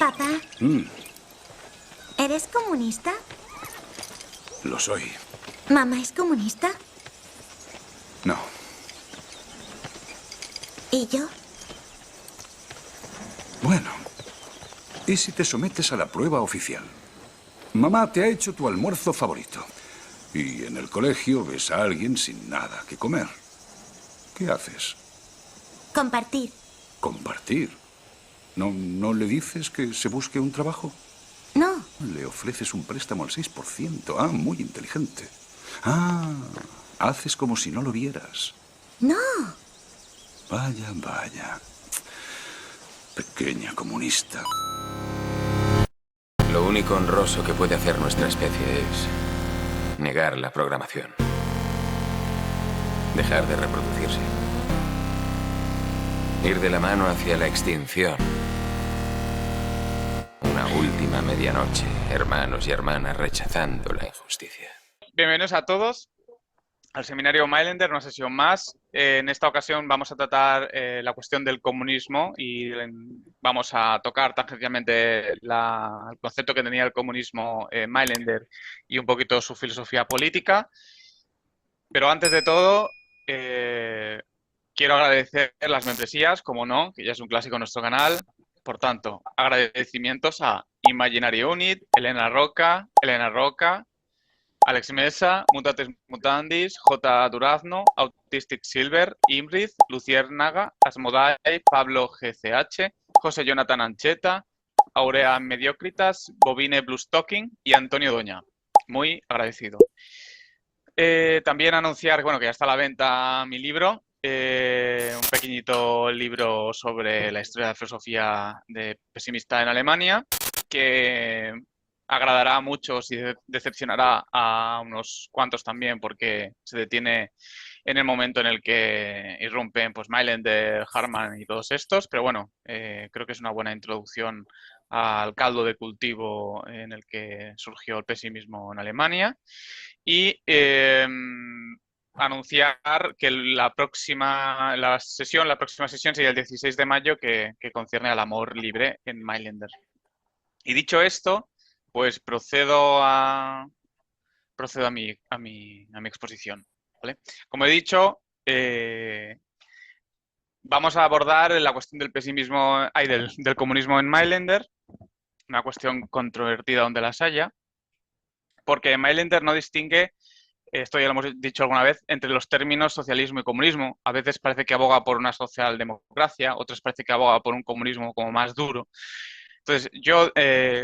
Papá, Mm, ¿eres comunista? lo soy. ¿Mamá es comunista? No. ¿Y yo? Bueno, ¿y si te sometes a la prueba oficial? Mamá te ha hecho tu almuerzo favorito. Y en el colegio ves a alguien sin nada que comer. ¿Qué haces? Compartir. Compartir. ¿No le dices que se busque un trabajo? No. Le ofreces un préstamo al 6%. Ah, muy inteligente. Ah, haces como si no lo vieras. No. Vaya, vaya. Pequeña comunista. Lo único honroso que puede hacer nuestra especie es negar la programación. Dejar de reproducirse. Ir de la mano hacia la extinción. Una última medianoche, hermanos y hermanas rechazando la injusticia. Bienvenidos a todos al seminario Mailänder, una sesión más. En esta ocasión vamos a tratar la cuestión del comunismo y vamos a tocar tangencialmente el concepto que tenía el comunismo Mailänder y un poquito su filosofía política. Pero antes de todo, quiero agradecer las membresías, como no, que ya es un clásico en nuestro canal. Por tanto, agradecimientos a Imaginary Unit, Elena Roca, Alex Mesa, Mutates Mutandis, J. Durazno, Autistic Silver, Imrid, Luciérnaga, Asmodai, Pablo GCH, José Jonathan Ancheta, Aurea Mediocritas, Bobine Bluestocking y Antonio Doña. Muy agradecido. También anunciar, bueno, que ya está a la venta mi libro, un pequeñito libro sobre la historia de la filosofía de pesimista en Alemania, que agradará a muchos y decepcionará a unos cuantos también, porque se detiene en el momento en el que irrumpen pues Mailänder, Harman y todos estos, pero bueno, creo que es una buena introducción al caldo de cultivo en el que surgió el pesimismo en Alemania. Y anunciar que la próxima sesión sería el 16 de mayo, que concierne al amor libre en Mailänder. Y dicho esto, pues procedo a mi exposición, ¿vale? Como he dicho, vamos a abordar la cuestión del pesimismo, del comunismo en Mailänder, una cuestión controvertida donde las haya, porque Mailänder no distingue, esto ya lo hemos dicho alguna vez, entre los términos socialismo y comunismo. A veces parece que aboga por una socialdemocracia, otras parece que aboga por un comunismo como más duro. Entonces, yo,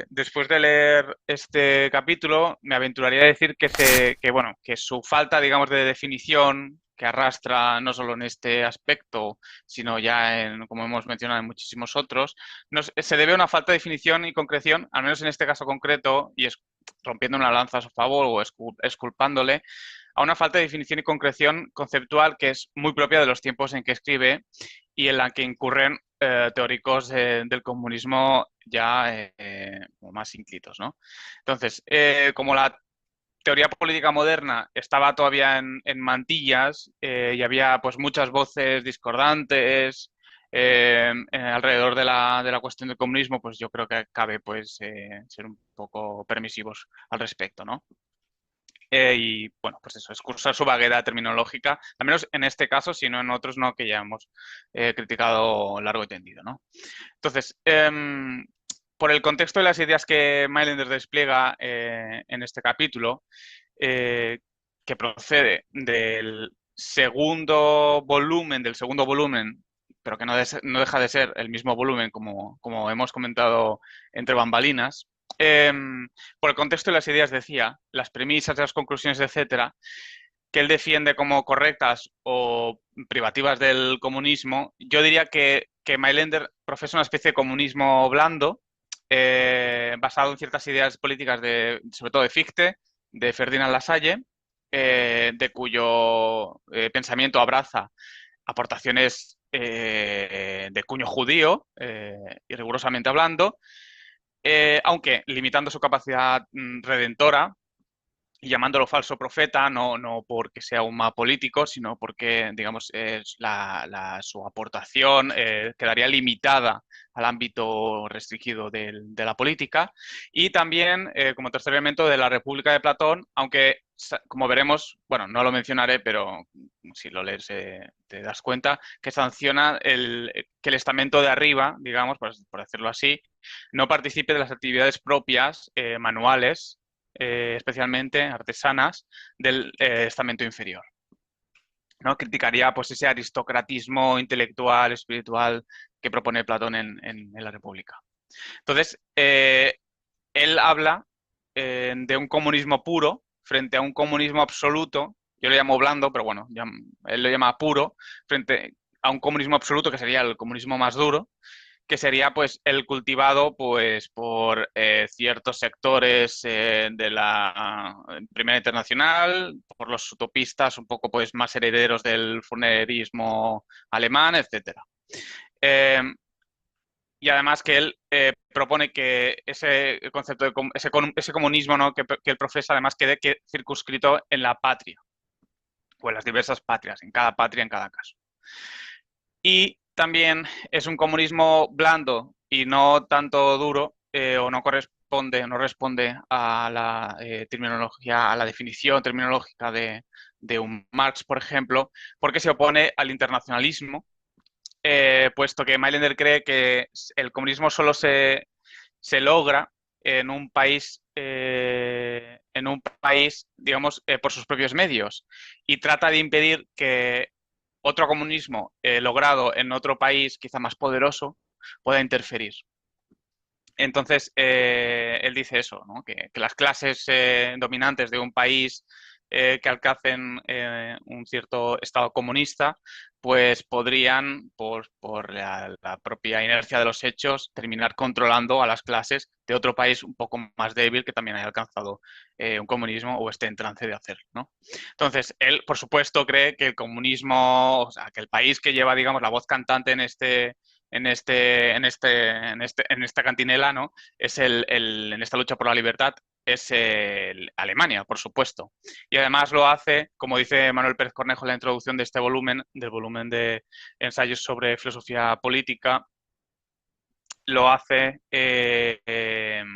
después de leer este capítulo, me aventuraría a decir que su falta, digamos, de definición, que arrastra no solo en este aspecto, sino ya en, como hemos mencionado, en muchísimos otros, se debe a una falta de definición y concreción, al menos en este caso concreto, y es rompiendo una lanza a su favor o exculpándole, a una falta de definición y concreción conceptual que es muy propia de los tiempos en que escribe y en la que incurren teóricos del comunismo ya más ínclitos, ¿no? Entonces, como la teoría política moderna estaba todavía en mantillas y había pues muchas voces discordantes alrededor de la cuestión del comunismo, pues yo creo que cabe pues ser un poco permisivos al respecto, ¿no? Y bueno, pues eso, excursar su vaguedad terminológica, al menos en este caso, si no en otros, no, que ya hemos criticado largo y tendido, ¿no? Entonces, por el contexto de las ideas que Mailänder despliega en este capítulo, que procede del segundo volumen, pero que no deja de ser el mismo volumen, como hemos comentado entre bambalinas, por el contexto de las ideas decía, las premisas, las conclusiones, etcétera, que él defiende como correctas o privativas del comunismo, yo diría que Mailänder profesa una especie de comunismo blando, basado en ciertas ideas políticas, sobre todo de Fichte, de Ferdinand Lassalle, de cuyo pensamiento abraza aportaciones de cuño judío y rigurosamente hablando, aunque limitando su capacidad redentora y llamándolo falso profeta, no porque sea un mal político, sino porque, digamos, su aportación quedaría limitada al ámbito restringido de la política. Y también, como tercer elemento, de la República de Platón, aunque, como veremos, bueno, no lo mencionaré, pero si lo lees te das cuenta, que sanciona que el estamento de arriba, digamos, por decirlo así, no participe de las actividades propias, manuales, especialmente artesanas, del estamento inferior, ¿no? Criticaría pues ese aristocratismo intelectual, espiritual que propone Platón en la República. Entonces, él habla de un comunismo puro frente a un comunismo absoluto, yo lo llamo blando, pero bueno, él lo llama puro, frente a un comunismo absoluto que sería el comunismo más duro, que sería pues el cultivado pues por ciertos sectores de la Primera Internacional, por los utopistas un poco pues más herederos del Fourierismo alemán, etcétera. Y además que él propone que ese concepto de ese comunismo, ¿no?, que él profesa, además quede circunscrito en la patria o en las diversas patrias, en cada patria, en cada caso. Y también es un comunismo blando y no tanto duro, o no responde a la terminología, a la definición terminológica de un Marx, por ejemplo, porque se opone al internacionalismo, puesto que Mailander cree que el comunismo solo se logra en un país, digamos, por sus propios medios, y trata de impedir que otro comunismo logrado en otro país quizá más poderoso pueda interferir. Entonces, él dice eso, ¿no?, que las clases dominantes de un país que alcancen un cierto estado comunista, pues podrían, por la propia inercia de los hechos, terminar controlando a las clases de otro país un poco más débil que también haya alcanzado un comunismo o esté en trance de hacerlo, ¿no? Entonces, él, por supuesto, cree que el comunismo, o sea, que el país que lleva, digamos, la voz cantante en esta cantinela, ¿no?, es en esta lucha por la libertad, es Alemania, por supuesto. Y además lo hace, como dice Manuel Pérez Cornejo en la introducción de este volumen, del volumen de ensayos sobre filosofía política, lo hace en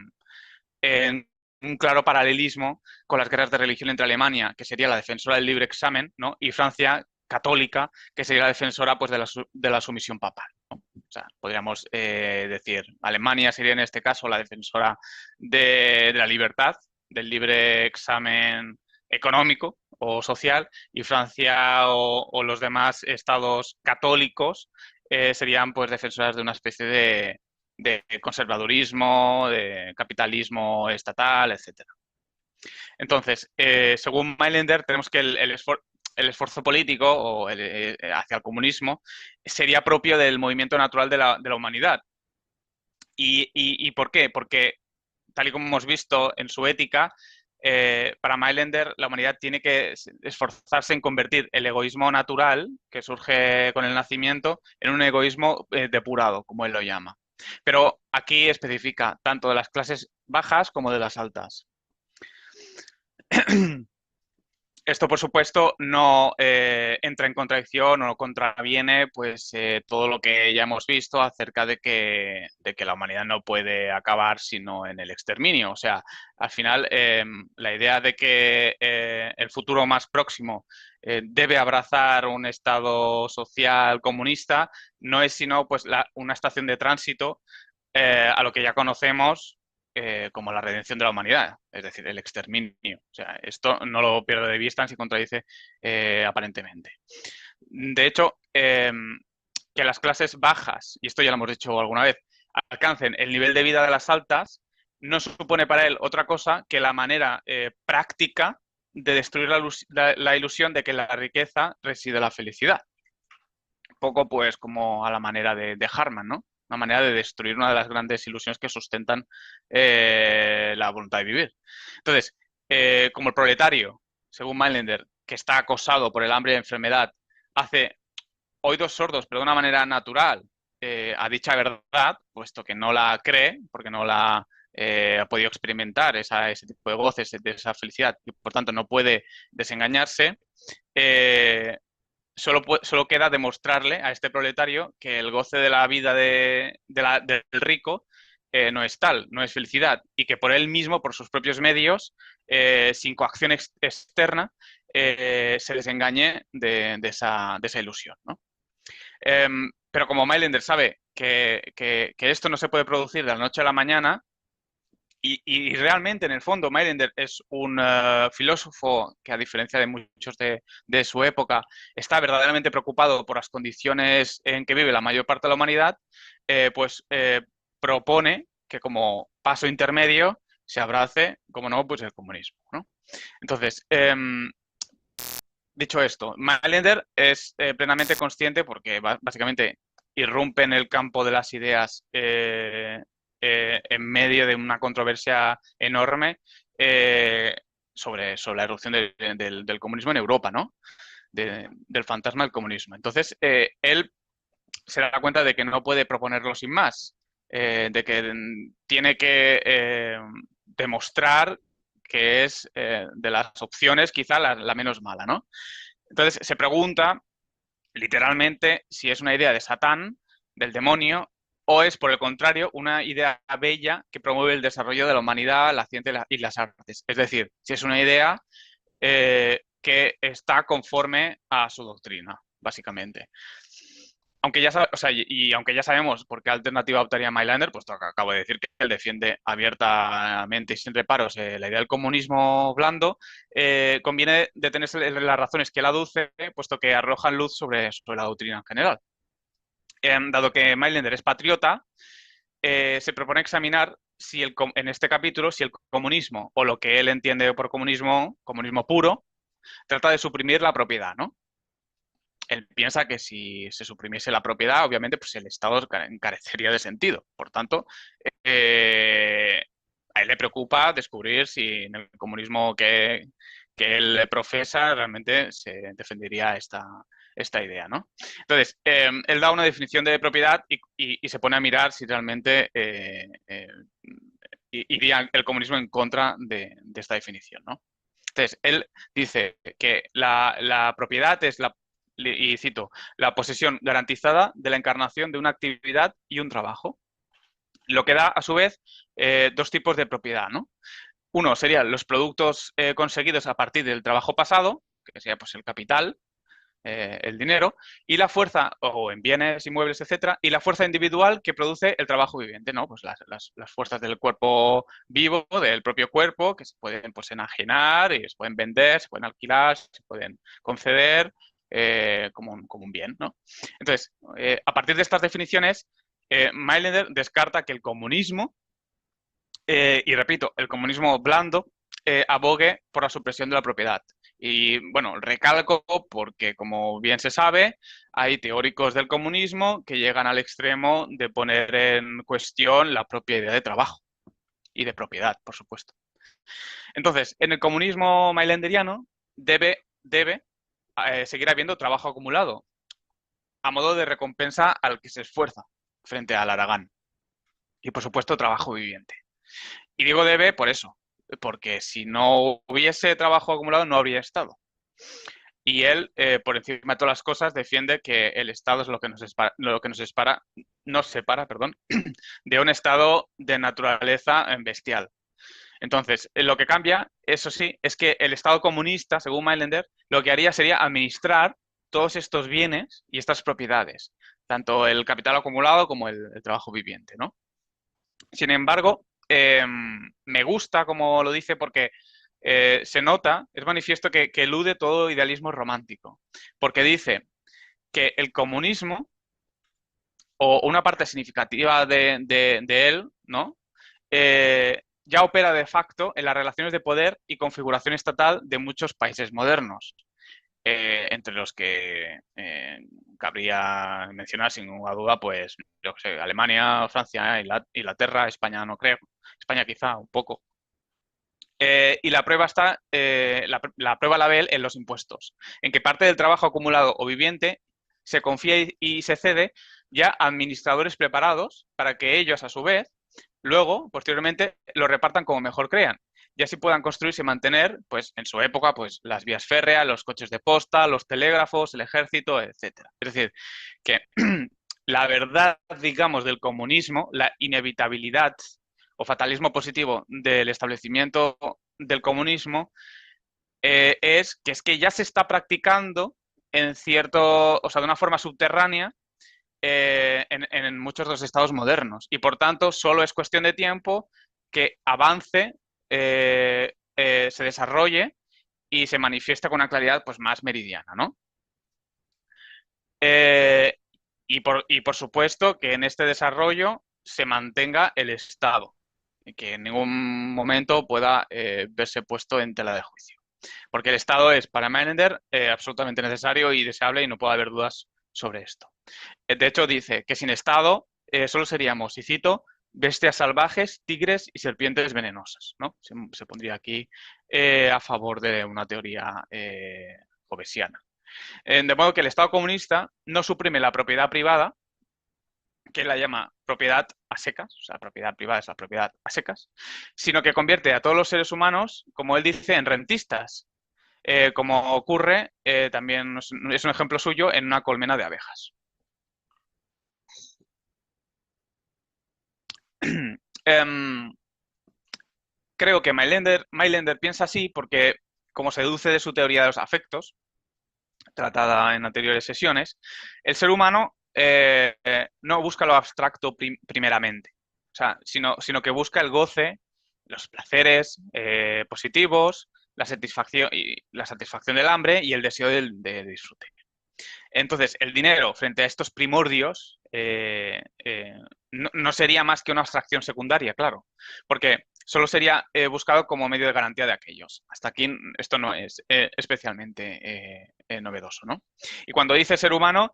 un claro paralelismo con las guerras de religión entre Alemania, que sería la defensora del libre examen, ¿no?, y Francia católica, que sería la defensora pues, de la sumisión papal, ¿no? O sea, podríamos decir, Alemania sería en este caso la defensora de la libertad, del libre examen económico o social, y Francia o los demás estados católicos serían pues defensoras de una especie de conservadurismo, de capitalismo estatal, etc. Entonces, según Mailander, tenemos que el esfuerzo político hacia el comunismo sería propio del movimiento natural de la humanidad. ¿Y por qué? Porque, tal y como hemos visto en su ética, para Mailander la humanidad tiene que esforzarse en convertir el egoísmo natural, que surge con el nacimiento, en un egoísmo depurado, como él lo llama. Pero aquí especifica tanto de las clases bajas como de las altas. Esto, por supuesto, no entra en contradicción o no contraviene pues, todo lo que ya hemos visto acerca de que la humanidad no puede acabar sino en el exterminio. O sea, al final, la idea de que el futuro más próximo debe abrazar un estado social comunista no es sino pues, una estación de tránsito a lo que ya conocemos como la redención de la humanidad, es decir, el exterminio. O sea, esto no lo pierdo de vista, ni se contradice aparentemente. De hecho, que las clases bajas, y esto ya lo hemos dicho alguna vez, alcancen el nivel de vida de las altas, no supone para él otra cosa que la manera práctica de destruir la ilusión de que la riqueza reside en la felicidad. Un poco pues como a la manera de Harman, ¿no? Una manera de destruir una de las grandes ilusiones que sustentan la voluntad de vivir. Entonces, como el proletario, según Mailander, que está acosado por el hambre y la enfermedad, hace oídos sordos, pero de una manera natural, a dicha verdad, puesto que no la cree, porque no la ha podido experimentar ese tipo de goces, de esa felicidad, y por tanto no puede desengañarse, solo queda demostrarle a este proletario que el goce de la vida del rico no es tal, no es felicidad, y que por él mismo, por sus propios medios, sin coacción externa, se desengañe de esa ilusión, ¿no? Pero como Mailander sabe que esto no se puede producir de la noche a la mañana, y realmente, en el fondo, Mailander es un filósofo que, a diferencia de muchos de su época, está verdaderamente preocupado por las condiciones en que vive la mayor parte de la humanidad, pues propone que como paso intermedio se abrace, como no, pues el comunismo, ¿no? Entonces, dicho esto, Mailander es plenamente consciente, porque básicamente irrumpe en el campo de las ideas en medio de una controversia enorme sobre la erupción del comunismo en Europa, ¿no? Del fantasma del comunismo. Entonces, él se da cuenta de que no puede proponerlo sin más, de que tiene que demostrar que es de las opciones quizá la menos mala, ¿no? Entonces se pregunta literalmente si es una idea de Satán, del demonio, o es, por el contrario, una idea bella que promueve el desarrollo de la humanidad, la ciencia y las artes. Es decir, si es una idea que está conforme a su doctrina, básicamente. Aunque ya, o sea, y aunque ya sabemos por qué alternativa optaría Mailander, pues acabo de decir que él defiende abiertamente y sin reparos la idea del comunismo blando, conviene detenerse en las razones que él aduce, puesto que arrojan luz sobre la doctrina en general. Dado que Mailander es patriota, se propone examinar en este capítulo si el comunismo, o lo que él entiende por comunismo, comunismo puro, trata de suprimir la propiedad, ¿no? Él piensa que si se suprimiese la propiedad, obviamente, pues el Estado carecería de sentido. Por tanto, a él le preocupa descubrir si en el comunismo que él profesa realmente se defendería esta idea, ¿no? Entonces, él da una definición de propiedad y se pone a mirar si realmente iría el comunismo en contra de esta definición, ¿no? Entonces, él dice que la propiedad es y cito, la posesión garantizada de la encarnación de una actividad y un trabajo. Lo que da, a su vez, dos tipos de propiedad, ¿no? Uno serían los productos conseguidos a partir del trabajo pasado, que sería pues el capital, el dinero, y la fuerza, o en bienes, inmuebles, etcétera, y la fuerza individual que produce el trabajo viviente, ¿no? Pues las fuerzas del cuerpo vivo, del propio cuerpo, que se pueden pues enajenar y se pueden vender, se pueden alquilar, se pueden conceder como un bien, ¿no? Entonces, a partir de estas definiciones, Mailander descarta que el comunismo, y repito, el comunismo blando, abogue por la supresión de la propiedad. Y bueno, recalco porque, como bien se sabe, hay teóricos del comunismo que llegan al extremo de poner en cuestión la propia idea de trabajo y de propiedad, por supuesto. Entonces, en el comunismo mailanderiano debe seguir habiendo trabajo acumulado a modo de recompensa al que se esfuerza frente al Aragán. Y, por supuesto, trabajo viviente. Y digo debe por eso, porque si no hubiese trabajo acumulado no habría Estado. Y él, por encima de todas las cosas, defiende que el Estado es lo que nos separa, perdón, de un estado de naturaleza bestial. Entonces, lo que cambia, eso sí, es que el Estado comunista, según Mailander, lo que haría sería administrar todos estos bienes y estas propiedades, tanto el capital acumulado como el trabajo viviente, ¿no? Sin embargo, me gusta como lo dice porque se nota, es manifiesto que elude todo idealismo romántico, porque dice que el comunismo, o una parte significativa de él, ¿no? Ya opera de facto en las relaciones de poder y configuración estatal de muchos países modernos, entre los que cabría mencionar sin ninguna duda, pues, yo qué sé, Alemania, Francia, Inglaterra, España no creo, España quizá un poco. Y la prueba está, la prueba la ve él en los impuestos, en que parte del trabajo acumulado o viviente se confía y se cede ya a administradores preparados para que ellos, a su vez, luego, posteriormente, lo repartan como mejor crean. y así puedan construirse y mantener, pues en su época, pues las vías férreas, los coches de posta, los telégrafos, el ejército, etcétera. Es decir, que la verdad, digamos, del comunismo, la inevitabilidad o fatalismo positivo del establecimiento del comunismo es que ya se está practicando en cierto, o sea, de una forma subterránea en muchos de los estados modernos. Y por tanto, solo es cuestión de tiempo que avance, se desarrolle y se manifieste con una claridad pues, más meridiana, ¿no? Y por supuesto que en este desarrollo se mantenga el Estado y que en ningún momento pueda verse puesto en tela de juicio. Porque el Estado es, para Mailander, absolutamente necesario y deseable y no puede haber dudas sobre esto. De hecho, dice que sin Estado solo seríamos, y cito, bestias salvajes, tigres y serpientes venenosas, ¿no? Se pondría aquí a favor de una teoría hobbesiana. De modo que el Estado comunista no suprime la propiedad privada, que la llama propiedad a secas, o sea, propiedad privada es la propiedad a secas, sino que convierte a todos los seres humanos, como él dice, en rentistas, como ocurre, también es un ejemplo suyo, en una colmena de abejas. Creo que Mailander piensa así porque, como se deduce de su teoría de los afectos, tratada en anteriores sesiones, el ser humano no busca lo abstracto primeramente, o sea, sino que busca el goce, los placeres positivos, la satisfacción del hambre y el deseo de disfrute. Entonces, el dinero frente a estos primordios no sería más que una abstracción secundaria, claro, porque solo sería buscado como medio de garantía de aquellos. Hasta aquí esto no es especialmente novedoso, ¿no? Y cuando dice ser humano,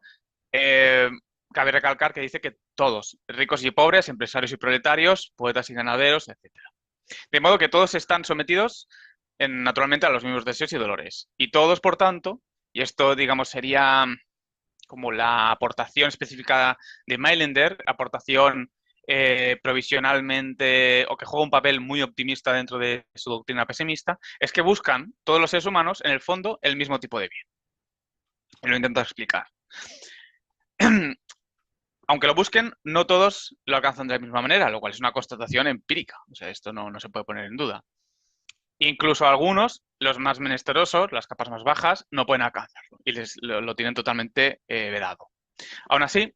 cabe recalcar que dice que todos, ricos y pobres, empresarios y proletarios, poetas y ganaderos, etc. De modo que todos están sometidos naturalmente a los mismos deseos y dolores. Y todos, por tanto, y esto, digamos, sería como la aportación específica de Mailander, aportación provisionalmente o que juega un papel muy optimista dentro de su doctrina pesimista, es que buscan todos los seres humanos, en el fondo, el mismo tipo de bien. Y lo intento explicar. Aunque lo busquen, no todos lo alcanzan de la misma manera, lo cual es una constatación empírica. O sea, esto no se puede poner en duda. Incluso algunos, los más menesterosos, las capas más bajas, no pueden alcanzarlo y lo tienen totalmente vedado. Aún así,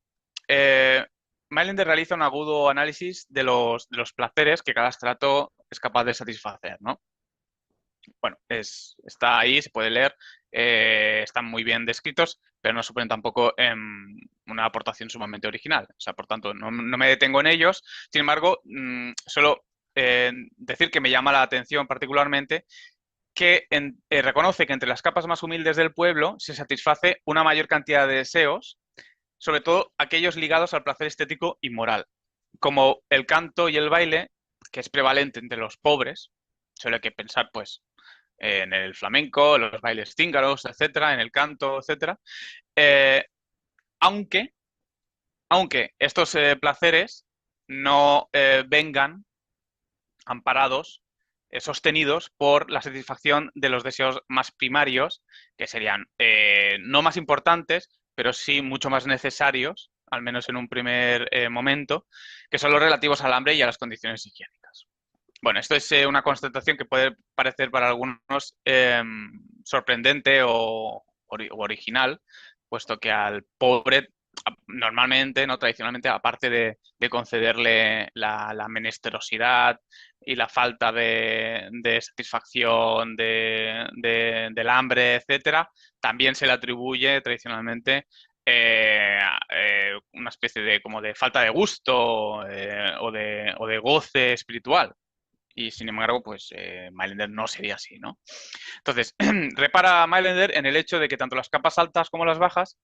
Mailander realiza un agudo análisis de los placeres que cada estrato es capaz de satisfacer, ¿no? Bueno, está ahí, se puede leer, están muy bien descritos, pero no suponen tampoco una aportación sumamente original. O sea, por tanto, no me detengo en ellos. Sin embargo, solo decir que me llama la atención particularmente que reconoce que entre las capas más humildes del pueblo se satisface una mayor cantidad de deseos, sobre todo aquellos ligados al placer estético y moral, como el canto y el baile, que es prevalente entre los pobres. Solo hay que pensar, pues, en el flamenco, los bailes cíngaros, etcétera, en el canto, etcétera. Aunque estos placeres no vengan amparados, sostenidos por la satisfacción de los deseos más primarios, que serían no más importantes, pero sí mucho más necesarios, al menos en un primer momento, que son los relativos al hambre y a las condiciones higiénicas. Bueno, esto es una constatación que puede parecer para algunos sorprendente o original, puesto que al pobre normalmente, no tradicionalmente, aparte de concederle la menesterosidad y la falta de satisfacción del hambre, etcétera, también se le atribuye tradicionalmente una especie de como de falta de gusto o de goce espiritual. Y sin embargo, pues Mailander no sería así, ¿no? Entonces, repara Mailander en el hecho de que tanto las capas altas como las bajas,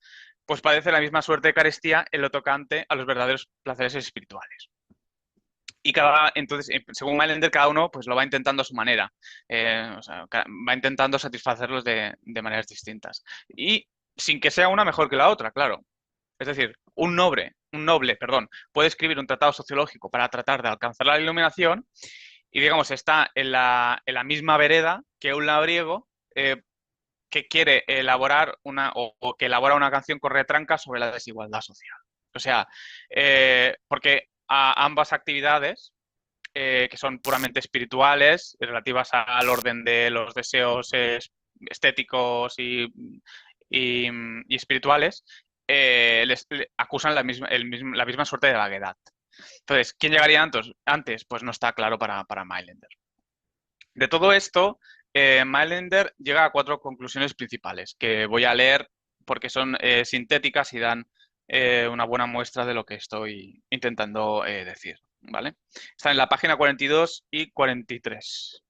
pues padecen la misma suerte de carestía en lo tocante a los verdaderos placeres espirituales. Y entonces, según Mailander, cada uno pues lo va intentando a su manera. O sea, va intentando satisfacerlos de maneras distintas. Y sin que sea una mejor que la otra, claro. Es decir, un noble, puede escribir un tratado sociológico para tratar de alcanzar la iluminación y digamos, está en la misma vereda que un labriego que quiere elaborar o que elabora una canción con retranca sobre la desigualdad social. O sea, porque a ambas actividades, que son puramente espirituales, relativas al orden de los deseos estéticos y espirituales, le acusan la misma suerte de vaguedad. Entonces, ¿quién llegaría antes? Pues no está claro para Mailander. De todo esto, Mailander llega a 4 conclusiones principales que voy a leer porque son sintéticas y dan una buena muestra de lo que estoy intentando decir, ¿vale? Está en la página 42 y 43.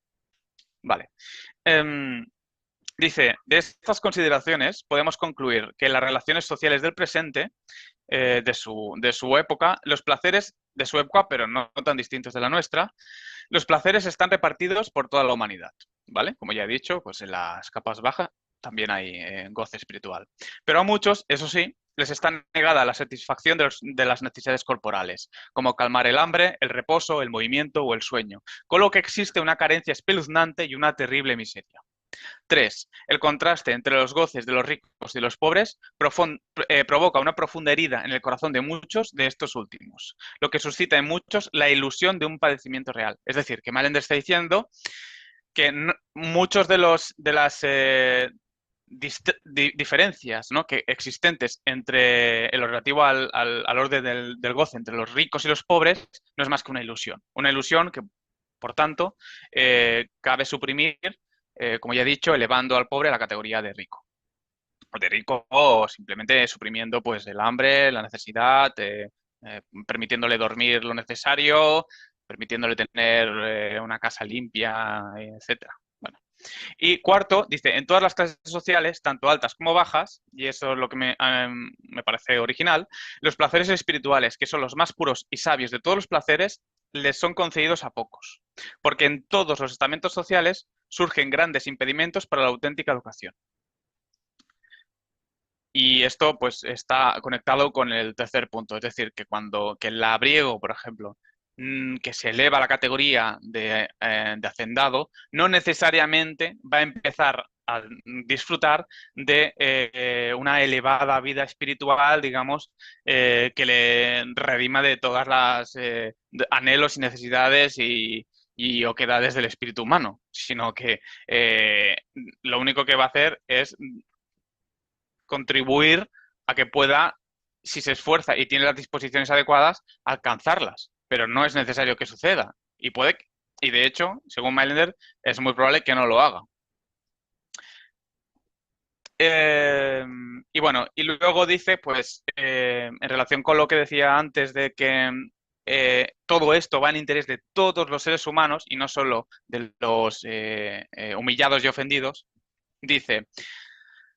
Vale. Dice, de estas consideraciones podemos concluir que las relaciones sociales del presente, de su época, los placeres de su época, pero no tan distintos de la nuestra, los placeres están repartidos por toda la humanidad, ¿vale? Como ya he dicho, pues en las capas bajas también hay goce espiritual. Pero a muchos, eso sí, les está negada la satisfacción de las necesidades corporales, como calmar el hambre, el reposo, el movimiento o el sueño, con lo que existe una carencia espeluznante y una terrible miseria. 3. El contraste entre los goces de los ricos y los pobres provoca una profunda herida en el corazón de muchos de estos últimos, lo que suscita en muchos la ilusión de un padecimiento real. Es decir, que Mailander está diciendo que muchos de las diferencias, ¿no?, que existentes en lo relativo al orden del goce entre los ricos y los pobres no es más que una ilusión. Una ilusión que, por tanto, cabe suprimir, como ya he dicho, elevando al pobre a la categoría de rico. O de rico o simplemente suprimiendo pues, el hambre, la necesidad, permitiéndole dormir lo necesario, permitiéndole tener una casa limpia, etcétera. Bueno. Y cuarto, dice, en todas las clases sociales, tanto altas como bajas, y eso es lo que me parece original, los placeres espirituales, que son los más puros y sabios de todos los placeres, les son concedidos a pocos, porque en todos los estamentos sociales surgen grandes impedimentos para la auténtica educación. Y esto pues está conectado con el tercer punto, es decir, que el labriego, por ejemplo, que se eleva a la categoría de hacendado, no necesariamente va a empezar a disfrutar de una elevada vida espiritual, digamos, que le redima de todas las anhelos y necesidades y oquedades del espíritu humano, sino que lo único que va a hacer es contribuir a que pueda, si se esfuerza y tiene las disposiciones adecuadas, alcanzarlas. Pero no es necesario que suceda. Y de hecho, según Mailander, es muy probable que no lo haga. Y bueno, y luego dice, pues, en relación con lo que decía antes de que todo esto va en interés de todos los seres humanos y no solo de los humillados y ofendidos, dice,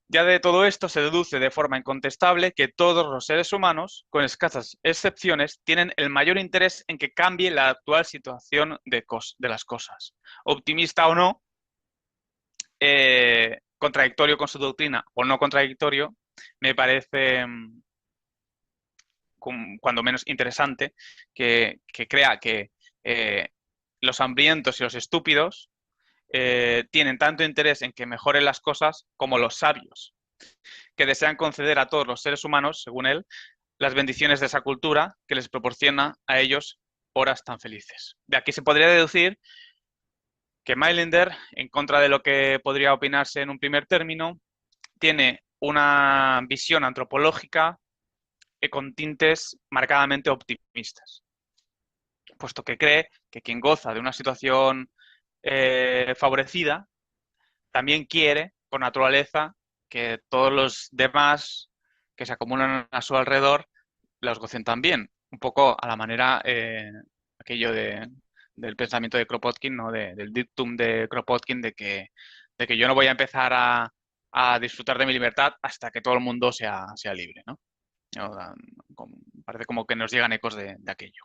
ya de todo esto se deduce de forma incontestable que todos los seres humanos, con escasas excepciones, tienen el mayor interés en que cambie la actual situación de las cosas. Optimista o no, contradictorio con su doctrina o no contradictorio, me parece cuando menos interesante que crea que los hambrientos y los estúpidos tienen tanto interés en que mejoren las cosas como los sabios, que desean conceder a todos los seres humanos, según él, las bendiciones de esa cultura que les proporciona a ellos horas tan felices. De aquí se podría deducir que Mailander, en contra de lo que podría opinarse en un primer término, tiene una visión antropológica con tintes marcadamente optimistas, puesto que cree que quien goza de una situación favorecida también quiere, por naturaleza, que todos los demás que se acumulan a su alrededor los gocen también. Un poco a la manera, aquello del pensamiento de Kropotkin, ¿no? Del dictum de Kropotkin, de que yo no voy a empezar a disfrutar de mi libertad hasta que todo el mundo sea libre, ¿no? Parece como que nos llegan ecos de aquello.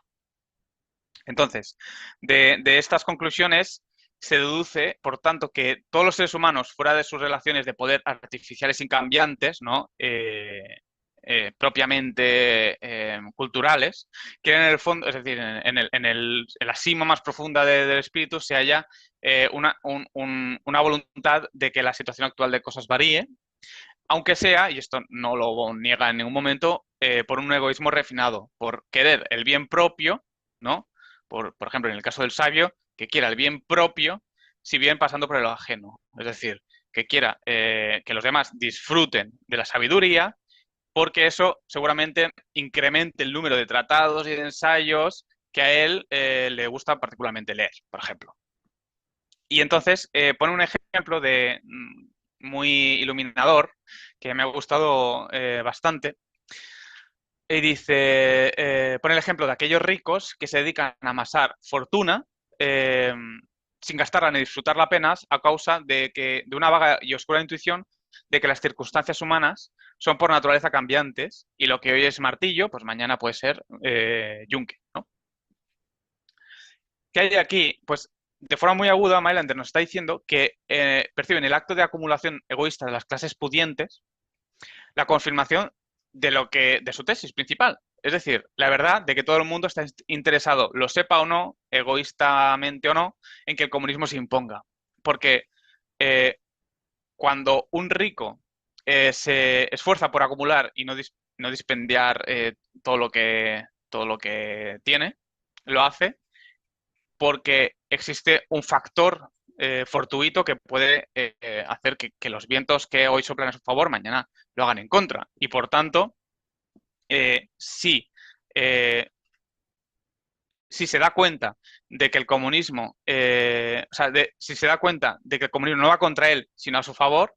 Entonces, de estas conclusiones se deduce, por tanto, que todos los seres humanos, fuera de sus relaciones de poder artificiales y cambiantes, ¿no? propiamente culturales, quieren en el fondo, es decir, en la cima más profunda del espíritu se halla una voluntad de que la situación actual de cosas varíe, aunque sea, y esto no lo niega en ningún momento, por un egoísmo refinado, por querer el bien propio, ¿no? Por ejemplo, en el caso del sabio, que quiera el bien propio, si bien pasando por el ajeno. Es decir, que quiera que los demás disfruten de la sabiduría, porque eso seguramente incremente el número de tratados y de ensayos que a él le gusta particularmente leer, por ejemplo. Y entonces pone un ejemplo de muy iluminador que me ha gustado bastante. Y dice, pone el ejemplo de aquellos ricos que se dedican a amasar fortuna sin gastarla ni disfrutarla apenas a causa de una vaga y oscura intuición de que las circunstancias humanas son por naturaleza cambiantes y lo que hoy es martillo, pues mañana puede ser yunque, ¿no? ¿Qué hay aquí? Pues de forma muy aguda, Mailander nos está diciendo que perciben el acto de acumulación egoísta de las clases pudientes la confirmación de su tesis principal. Es decir, la verdad de que todo el mundo está interesado, lo sepa o no, egoístamente o no, en que el comunismo se imponga. Porque cuando un rico se esfuerza por acumular y no dispendiar todo lo que tiene, lo hace porque existe un factor fortuito que puede hacer que los vientos que hoy soplan a su favor mañana lo hagan en contra. Y por tanto, si se da cuenta de que el comunismo, si se da cuenta de que el comunismo no va contra él, sino a su favor,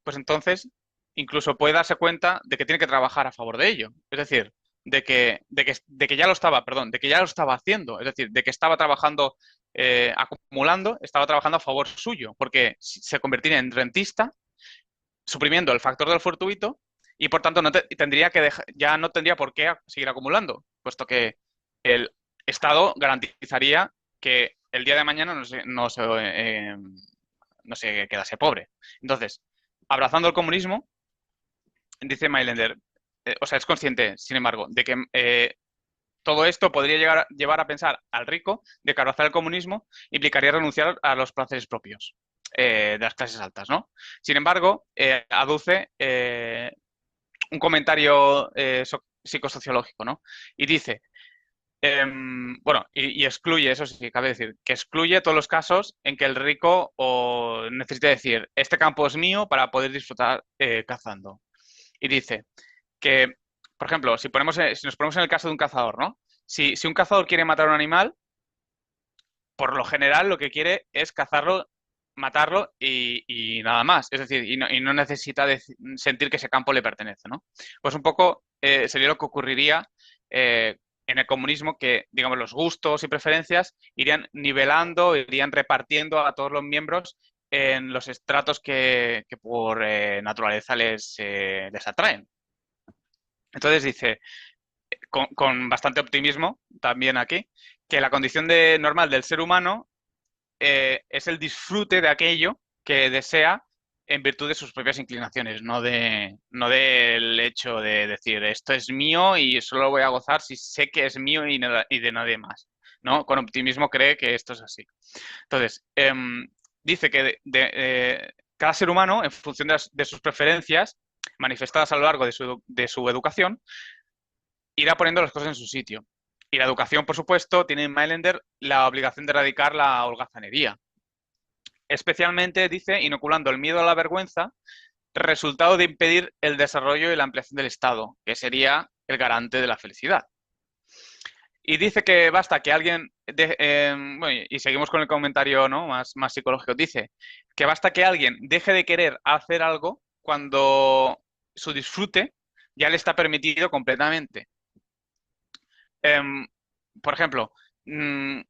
pues entonces incluso puede darse cuenta de que tiene que trabajar a favor de ello. Es decir, de que ya lo estaba, perdón, de que ya lo estaba haciendo, es decir, de que estaba trabajando, acumulando, estaba trabajando a favor suyo, porque se convertiría en rentista, suprimiendo el factor del fortuito, y por tanto ya no tendría por qué seguir acumulando, puesto que el Estado garantizaría que el día de mañana no se quedase pobre. Entonces, abrazando el comunismo, dice Mailander, es consciente, sin embargo, de que todo esto podría llevar a pensar al rico de que abrazar el comunismo implicaría renunciar a los placeres propios de las clases altas, ¿no? Sin embargo, aduce un comentario psicosociológico, ¿no? Y dice, y excluye, eso sí, cabe decir, que excluye todos los casos en que el rico necesite decir, este campo es mío para poder disfrutar cazando. Y dice que, por ejemplo, si nos ponemos en el caso de un cazador, ¿no? Si un cazador quiere matar a un animal, por lo general lo que quiere es cazarlo, matarlo y nada más. Es decir, y no necesita sentir que ese campo le pertenece, ¿no? Pues un poco sería lo que ocurriría en el comunismo, que, digamos, los gustos y preferencias irían nivelando, irían repartiendo a todos los miembros en los estratos que por naturaleza les atraen. Entonces dice, con bastante optimismo también aquí, que la condición normal del ser humano es el disfrute de aquello que desea en virtud de sus propias inclinaciones, no del hecho de decir esto es mío y solo lo voy a gozar si sé que es mío y de nadie más, ¿no? Con optimismo cree que esto es así. Entonces, dice que cada ser humano, en función de sus preferencias manifestadas a lo largo de su educación, irá poniendo las cosas en su sitio. Y la educación, por supuesto, tiene en Mailander la obligación de erradicar la holgazanería. Especialmente, dice, inoculando el miedo a la vergüenza, resultado de impedir el desarrollo y la ampliación del Estado, que sería el garante de la felicidad. Y dice que basta que alguien, y seguimos con el comentario, ¿no?, más psicológico, dice que basta que alguien deje de querer hacer algo cuando su disfrute ya le está permitido completamente. Por ejemplo, en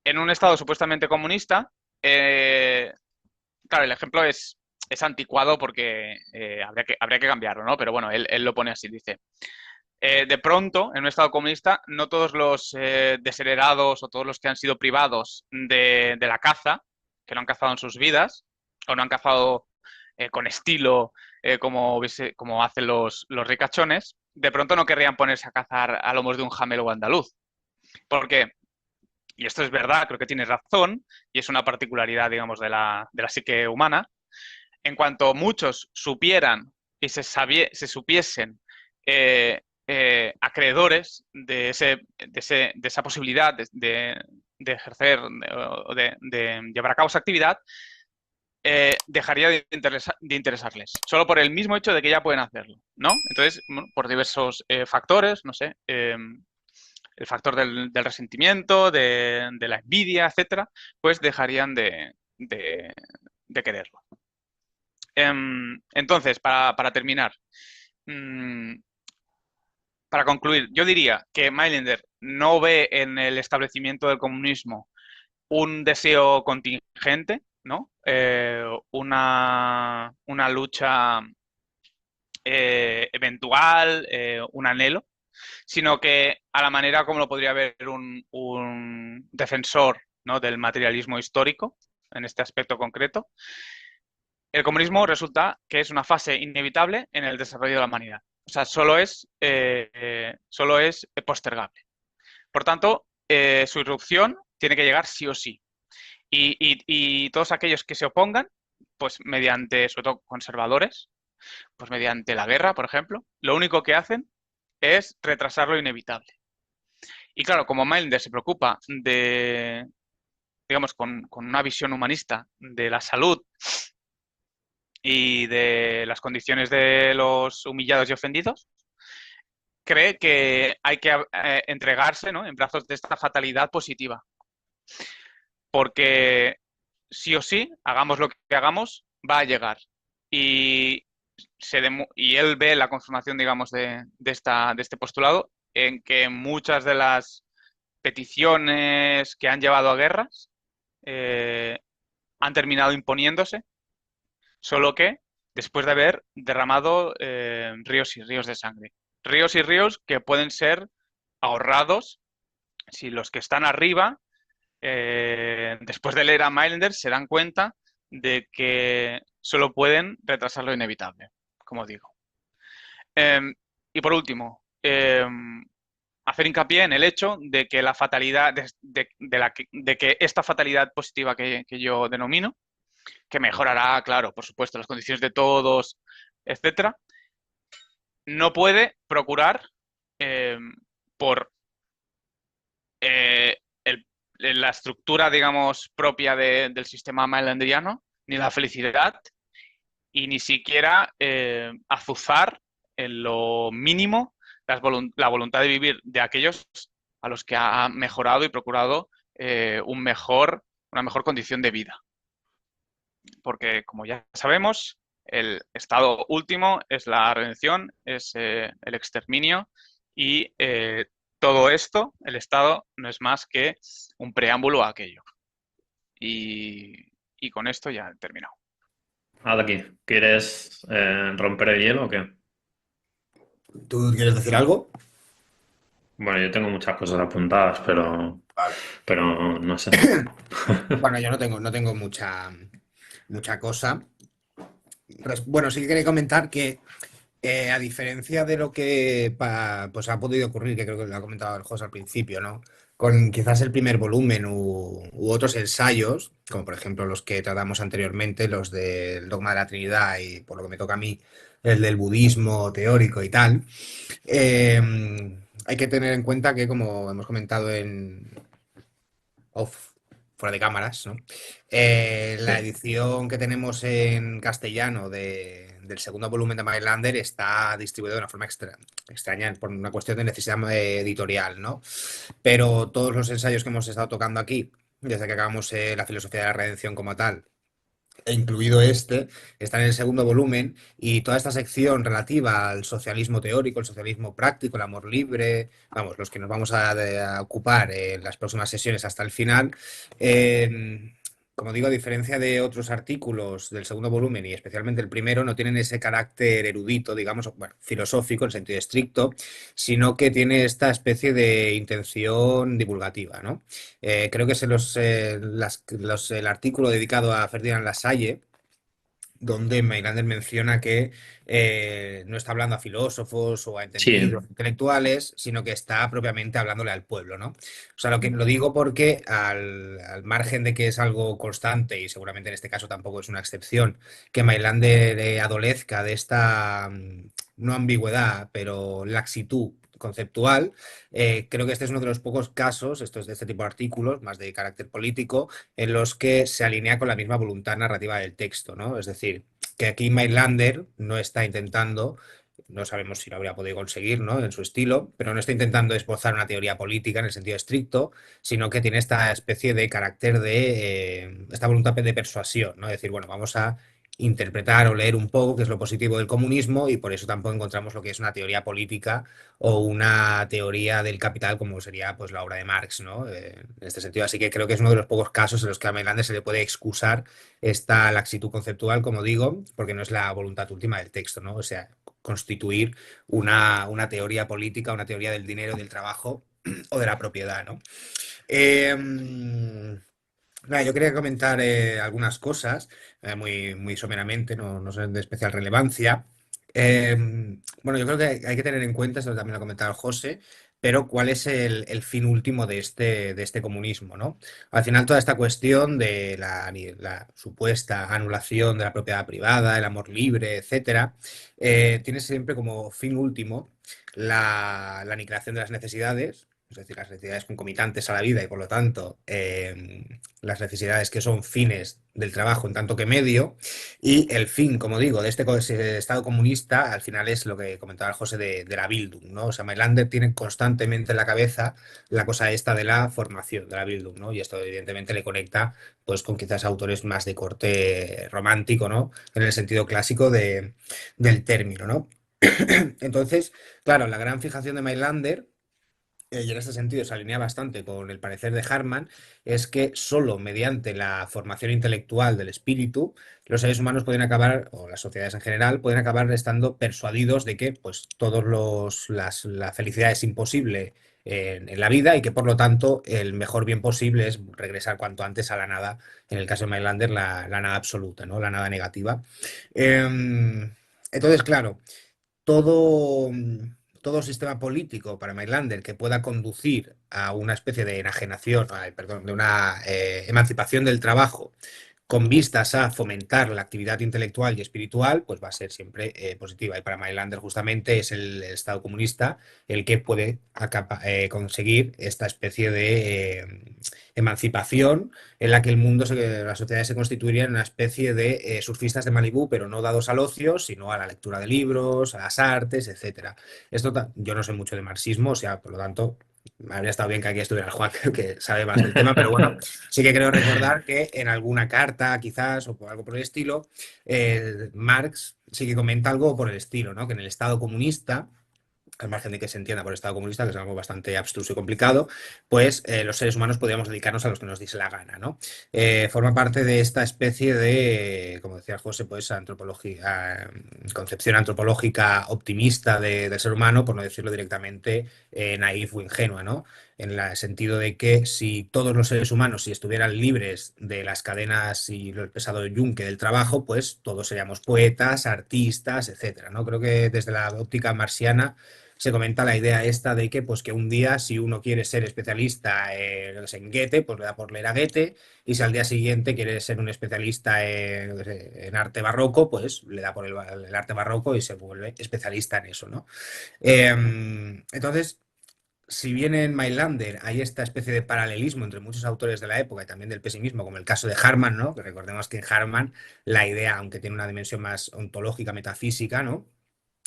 un Estado supuestamente comunista, claro, el ejemplo es anticuado porque habría que cambiarlo, ¿no? Pero bueno, él lo pone así, dice. De pronto, en un Estado comunista, no todos los desheredados o todos los que han sido privados de la caza, que no han cazado en sus vidas, o no han cazado con estilo como hacen los ricachones, de pronto no querrían ponerse a cazar a lomos de un jamelo andaluz. Porque, y esto es verdad, creo que tienes razón, y es una particularidad, digamos, de la psique humana, en cuanto muchos supieran y se supiesen acreedores de esa posibilidad de ejercer o de llevar a cabo esa actividad, dejaría de interesarles, solo por el mismo hecho de que ya pueden hacerlo, ¿no? Entonces, bueno, por diversos factores, no sé, el factor del resentimiento, de la envidia, etcétera, pues dejarían de quererlo. Entonces, para terminar, para concluir, yo diría que Mailander no ve en el establecimiento del comunismo un deseo contingente, ¿no? Una lucha eventual, un anhelo, sino que a la manera como lo podría ver un defensor, ¿no?, del materialismo histórico, en este aspecto concreto, el comunismo resulta que es una fase inevitable en el desarrollo de la humanidad. O sea, solo es postergable. Por tanto, su irrupción tiene que llegar sí o sí. Y todos aquellos que se opongan, pues mediante, sobre todo conservadores, pues mediante la guerra, por ejemplo, lo único que hacen es retrasar lo inevitable. Y claro, como Mailander se preocupa digamos, con una visión humanista de la salud y de las condiciones de los humillados y ofendidos, cree que hay que entregarse, ¿no?, en brazos de esta fatalidad positiva. Porque sí o sí, hagamos lo que hagamos, va a llegar. Y él ve la conformación, digamos, de este postulado en que muchas de las peticiones que han llevado a guerras han terminado imponiéndose, solo que después de haber derramado ríos y ríos de sangre. Ríos y ríos que pueden ser ahorrados si los que están arriba, después de leer a Mailander, se dan cuenta de que solo pueden retrasar lo inevitable, como digo. Y por último, hacer hincapié en el hecho de que la fatalidad, de que esta fatalidad positiva que yo denomino, que mejorará, claro, por supuesto, las condiciones de todos, etcétera, no puede procurar por la estructura, digamos, propia del sistema mailandriano, ni la felicidad, y ni siquiera azuzar en lo mínimo la voluntad de vivir de aquellos a los que ha mejorado y procurado una mejor condición de vida. Porque, como ya sabemos, el estado último es la redención, es el exterminio, y todo esto, el estado, no es más que un preámbulo a aquello. Y con esto ya he terminado. Aquí, ¿quieres romper el hielo o qué? ¿Tú quieres decir algo? Bueno, yo tengo muchas cosas apuntadas, Vale. pero no sé. Bueno, yo no tengo mucha cosa. Bueno, sí que quería comentar que a diferencia de lo que pues ha podido ocurrir, que creo que lo ha comentado el José al principio, ¿no? Con quizás el primer volumen u otros ensayos, como por ejemplo los que tratamos anteriormente, los del dogma de la Trinidad y por lo que me toca a mí, el del budismo teórico y tal, hay que tener en cuenta que, como hemos comentado fuera de cámaras, ¿no? La edición que tenemos en castellano del segundo volumen de Mailander está distribuido de una forma extraña por una cuestión de necesidad editorial, ¿no? Pero todos los ensayos que hemos estado tocando aquí, desde que acabamos la filosofía de la redención como tal, incluido este, está en el segundo volumen, y toda esta sección relativa al socialismo teórico, el socialismo práctico, el amor libre, vamos, los que nos vamos a ocupar en las próximas sesiones hasta el final, como digo, a diferencia de otros artículos del segundo volumen y especialmente el primero, no tienen ese carácter erudito, digamos, bueno, filosófico en sentido estricto, sino que tiene esta especie de intención divulgativa, ¿no? Creo que es el artículo dedicado a Ferdinand Lassalle, donde Mailander menciona que no está hablando a filósofos o a Sí, entendidos intelectuales, sino que está propiamente hablándole al pueblo, ¿no? O sea, lo digo porque al margen de que es algo constante, y seguramente en este caso tampoco es una excepción, que Mailander adolezca de esta, no ambigüedad, pero laxitud conceptual, creo que este es uno de los pocos casos, estos de este tipo de artículos, más de carácter político, en los que se alinea con la misma voluntad narrativa del texto, ¿no? Es decir, que aquí Mailander no está intentando, no sabemos si lo habría podido conseguir, ¿no? En su estilo, pero no está intentando esbozar una teoría política en el sentido estricto, sino que tiene esta especie de carácter de, esta voluntad de persuasión, ¿no? Es decir, bueno, vamos a interpretar o leer un poco qué es lo positivo del comunismo y por eso tampoco encontramos lo que es una teoría política o una teoría del capital como sería pues la obra de Marx, ¿no? En este sentido, así que creo que es uno de los pocos casos en los que a Mailander se le puede excusar esta laxitud conceptual, como digo, porque no es la voluntad última del texto, ¿no? O sea, constituir una teoría política, una teoría del dinero, del trabajo o de la propiedad, ¿no? Nada, yo quería comentar algunas cosas, muy someramente, no son de especial relevancia. Eh, bueno, yo creo que hay que tener en cuenta, esto también lo ha comentado José, pero cuál es el fin último de este comunismo, ¿no? Al final, toda esta cuestión de la supuesta anulación de la propiedad privada, el amor libre, etcétera, tiene siempre como fin último la aniquilación de las necesidades, es decir, las necesidades concomitantes a la vida y por lo tanto las necesidades que son fines del trabajo en tanto que medio, y el fin, como digo, de este Estado comunista al final es lo que comentaba el José de la Bildung, ¿no? O sea, Mailander tiene constantemente en la cabeza la cosa esta de la formación, de la Bildung, ¿no? Y esto evidentemente le conecta pues con quizás autores más de corte romántico, ¿no? En el sentido clásico del término, ¿no? Entonces, claro, la gran fijación de Mailander, y en este sentido se alinea bastante con el parecer de Harman, es que solo mediante la formación intelectual del espíritu, los seres humanos pueden acabar, o las sociedades en general, pueden acabar estando persuadidos de que pues, la felicidad es imposible en la vida y que por lo tanto el mejor bien posible es regresar cuanto antes a la nada, en el caso de Mailander, la nada absoluta, ¿no? La nada negativa. Entonces, claro, todo, todo sistema político para Mailander que pueda conducir a una especie de enajenación, perdón, de una emancipación del trabajo con vistas a fomentar la actividad intelectual y espiritual, pues va a ser siempre positiva. Y para Mailander justamente es el Estado comunista el que puede conseguir esta especie de emancipación en la que el mundo, las sociedades se constituirían en una especie de surfistas de Malibú, pero no dados al ocio, sino a la lectura de libros, a las artes, etcétera. Yo no sé mucho de marxismo, o sea, por lo tanto, me habría estado bien que aquí estuviera Juan, creo que sabe más del tema, pero bueno, sí que creo recordar que en alguna carta, quizás, o por algo por el estilo, Marx sí que comenta algo por el estilo, ¿no? Que en el Estado comunista, al margen de que se entienda por Estado comunista, que es algo bastante abstruso y complicado, pues los seres humanos podríamos dedicarnos a los que nos diese la gana, ¿no? Forma parte de esta especie de, como decía José, pues concepción antropológica optimista del ser humano, por no decirlo directamente naif o ingenua, ¿no? En el sentido de que si todos los seres humanos, si estuvieran libres de las cadenas y el pesado yunque del trabajo, pues todos seríamos poetas, artistas, etcétera, ¿no? Creo que desde la óptica marxiana se comenta la idea esta de que, pues, que un día, si uno quiere ser especialista yo qué sé, en Goethe, pues le da por leer a Goethe, y si al día siguiente quiere ser un especialista yo qué sé, en arte barroco, pues le da por el arte barroco y se vuelve especialista en eso, ¿no? Entonces, si bien en Mailander hay esta especie de paralelismo entre muchos autores de la época y también del pesimismo, como el caso de Harman, ¿no? Que recordemos que en Harman la idea, aunque tiene una dimensión más ontológica, metafísica, ¿no?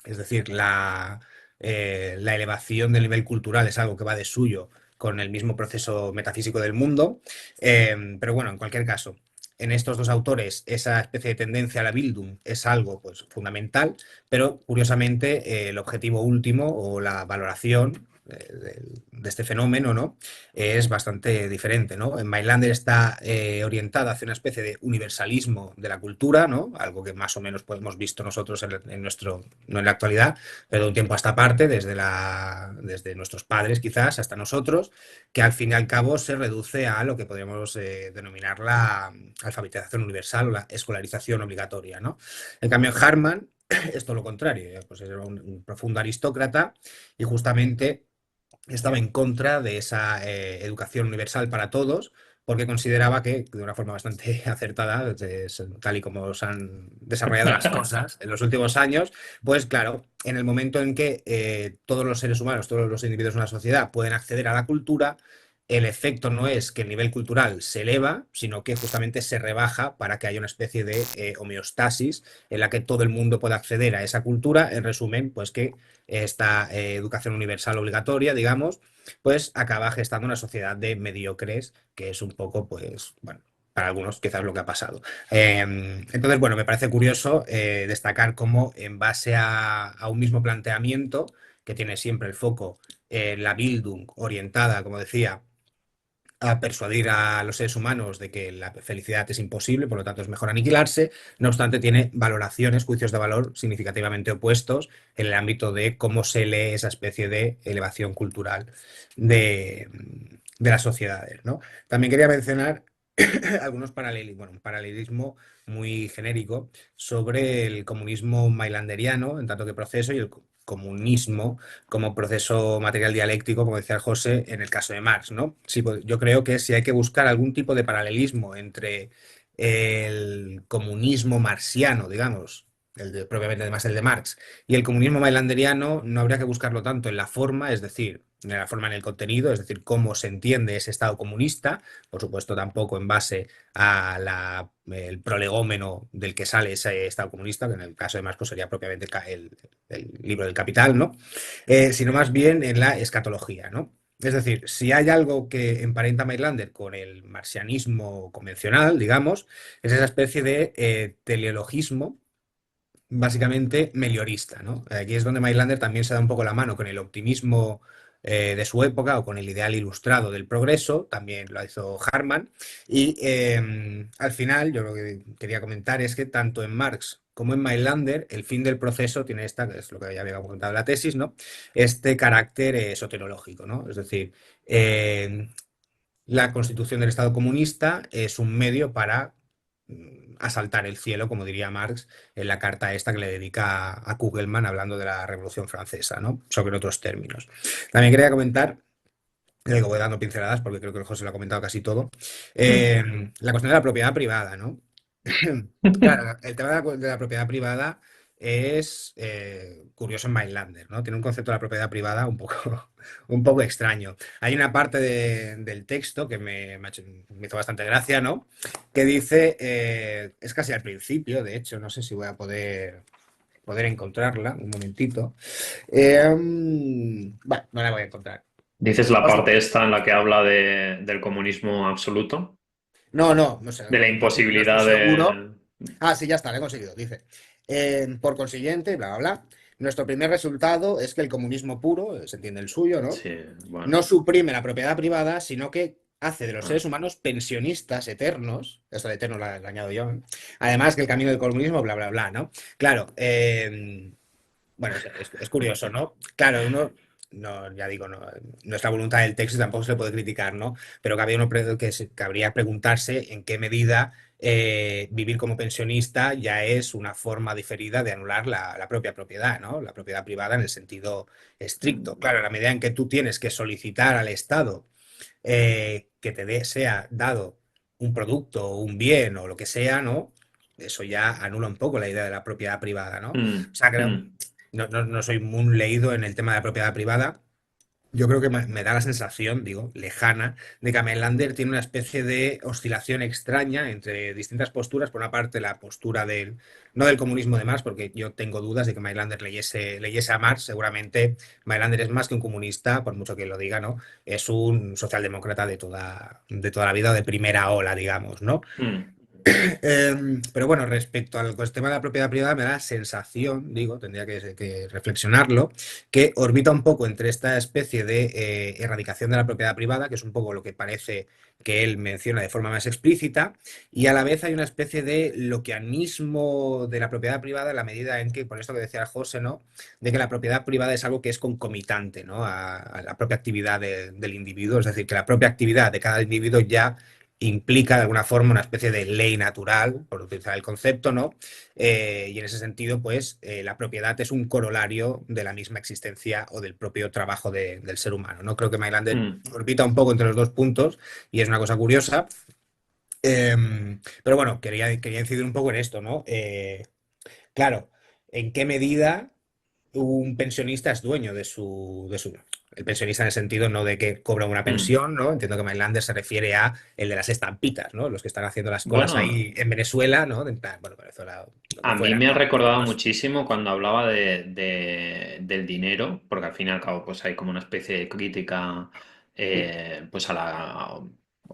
Es decir, la elevación del nivel cultural es algo que va de suyo con el mismo proceso metafísico del mundo. Pero bueno, en cualquier caso, en estos dos autores esa especie de tendencia a la Bildung es algo pues, fundamental, pero curiosamente el objetivo último o la valoración de este fenómeno, ¿no? Es bastante diferente, ¿no? En Mailander está orientada hacia una especie de universalismo de la cultura, ¿no? Algo que más o menos pues, hemos visto nosotros no en la actualidad, pero de un tiempo a esta parte, desde nuestros padres quizás hasta nosotros, que al fin y al cabo se reduce a lo que podríamos denominar la alfabetización universal o la escolarización obligatoria, ¿no? En cambio, Harman es todo lo contrario, pues era un profundo aristócrata y justamente estaba en contra de esa educación universal para todos, porque consideraba que, de una forma bastante acertada, tal y como se han desarrollado las cosas en los últimos años, pues claro, en el momento en que todos los seres humanos, todos los individuos de una sociedad pueden acceder a la cultura, el efecto no es que el nivel cultural se eleva, sino que justamente se rebaja para que haya una especie de homeostasis en la que todo el mundo pueda acceder a esa cultura. En resumen, pues que esta educación universal obligatoria, digamos, pues acaba gestando una sociedad de mediocres, que es un poco, pues, bueno, para algunos quizás lo que ha pasado. Entonces, bueno, me parece curioso destacar cómo en base a un mismo planteamiento, que tiene siempre el foco en la Bildung orientada, como decía, a persuadir a los seres humanos de que la felicidad es imposible, por lo tanto es mejor aniquilarse. No obstante, tiene valoraciones, juicios de valor significativamente opuestos en el ámbito de cómo se lee esa especie de elevación cultural de, de las sociedades, ¿no? También quería mencionar algunos paralelismos, bueno, un paralelismo muy genérico sobre el comunismo mailanderiano en tanto que proceso y el comunismo como proceso material dialéctico, como decía José, en el caso de Marx, ¿no? Sí, pues yo creo que si hay que buscar algún tipo de paralelismo entre el comunismo marxiano, digamos, propiamente además el de Marx, y el comunismo mailanderiano, no habría que buscarlo tanto en la forma, es decir, en la forma en el contenido, es decir, cómo se entiende ese Estado comunista, por supuesto tampoco en base a el prolegómeno del que sale ese Estado comunista, que en el caso de Marx sería propiamente el libro del Capital, ¿no? Sino más bien en la escatología, ¿no? Es decir, si hay algo que emparenta Mailander con el marxianismo convencional, digamos, es esa especie de teleologismo básicamente meliorista, ¿no? Aquí es donde Mailander también se da un poco la mano con el optimismo de su época o con el ideal ilustrado del progreso, también lo hizo Harman, y al final yo lo que quería comentar es que tanto en Marx como en Mailander el fin del proceso tiene esta, que es lo que ya había comentado en la tesis, ¿no? Este carácter soteriológico, ¿no? Es decir, la constitución del Estado comunista es un medio para asaltar el cielo, como diría Marx en la carta esta que le dedica a Kugelmann hablando de la Revolución Francesa, ¿no? Sobre otros términos. También quería comentar, luego voy dando pinceladas porque creo que el José lo ha comentado casi todo, la cuestión de la propiedad privada, ¿no? Claro, el tema de la propiedad privada es curioso en Mailander, ¿no? Tiene un concepto de la propiedad privada un poco extraño. Hay una parte del texto que me hizo bastante gracia, ¿no? Que dice, es casi al principio, de hecho, no sé si voy a poder encontrarla, un momentito. Bueno, no la voy a encontrar. ¿Dices la parte esta en la que habla del comunismo absoluto? No, sé, De la no imposibilidad estoy seguro. de... Ah, sí, ya está, lo he conseguido. Dice, por consiguiente, bla, bla, bla, nuestro primer resultado es que el comunismo puro, se entiende el suyo, ¿no? Sí, bueno. No suprime la propiedad privada, sino que hace de los seres humanos pensionistas eternos, esto de eterno lo añado yo, ¿eh? Además que el camino del comunismo, bla, bla, bla, ¿no? Claro, bueno, es curioso, ¿no? Claro, uno, no, ya digo, no es la voluntad del texto y tampoco se le puede criticar, ¿no? Pero cabría preguntarse en qué medida vivir como pensionista ya es una forma diferida de anular la propia propiedad, ¿no? La propiedad privada en el sentido estricto. Claro, en la medida en que tú tienes que solicitar al Estado que sea dado un producto o un bien o lo que sea, ¿no? Eso ya anula un poco la idea de la propiedad privada, ¿no? O sea, creo, no soy muy leído en el tema de la propiedad privada. Yo creo que me da la sensación, digo, lejana, de que Mailander tiene una especie de oscilación extraña entre distintas posturas. Por una parte, la postura no del comunismo de Marx, porque yo tengo dudas de que Mailander leyese a Marx. Seguramente Mailander es más que un comunista, por mucho que lo diga, ¿no? Es un socialdemócrata de toda la vida, de primera ola, digamos, ¿no? Pero bueno, respecto al tema de la propiedad privada, me da la sensación, digo, tendría que reflexionarlo, que orbita un poco entre esta especie de erradicación de la propiedad privada, que es un poco lo que parece que él menciona de forma más explícita, y a la vez hay una especie de loquianismo de la propiedad privada en la medida en que, por esto que decía José, ¿no? De que la propiedad privada es algo que es concomitante, ¿no? A la propia actividad del individuo, es decir, que la propia actividad de cada individuo ya implica de alguna forma una especie de ley natural, por utilizar el concepto, ¿no? Y en ese sentido, pues la propiedad es un corolario de la misma existencia o del propio trabajo del ser humano, ¿no? Creo que Mailander Mm. orbita un poco entre los dos puntos y es una cosa curiosa. Pero bueno, quería incidir un poco en esto, ¿no? Claro, ¿en qué medida un pensionista es dueño de su... El pensionista en el sentido no de que cobra una Mm. pensión, ¿no? Entiendo que Mainlander se refiere a el de las estampitas, ¿no? Los que están haciendo las colas Bueno, ahí en Venezuela, ¿no? En plan, bueno, Venezuela, donde a mí fuera, me ha ¿no? recordado muchísimo cuando hablaba del dinero, porque al fin y al cabo pues hay como una especie de crítica pues a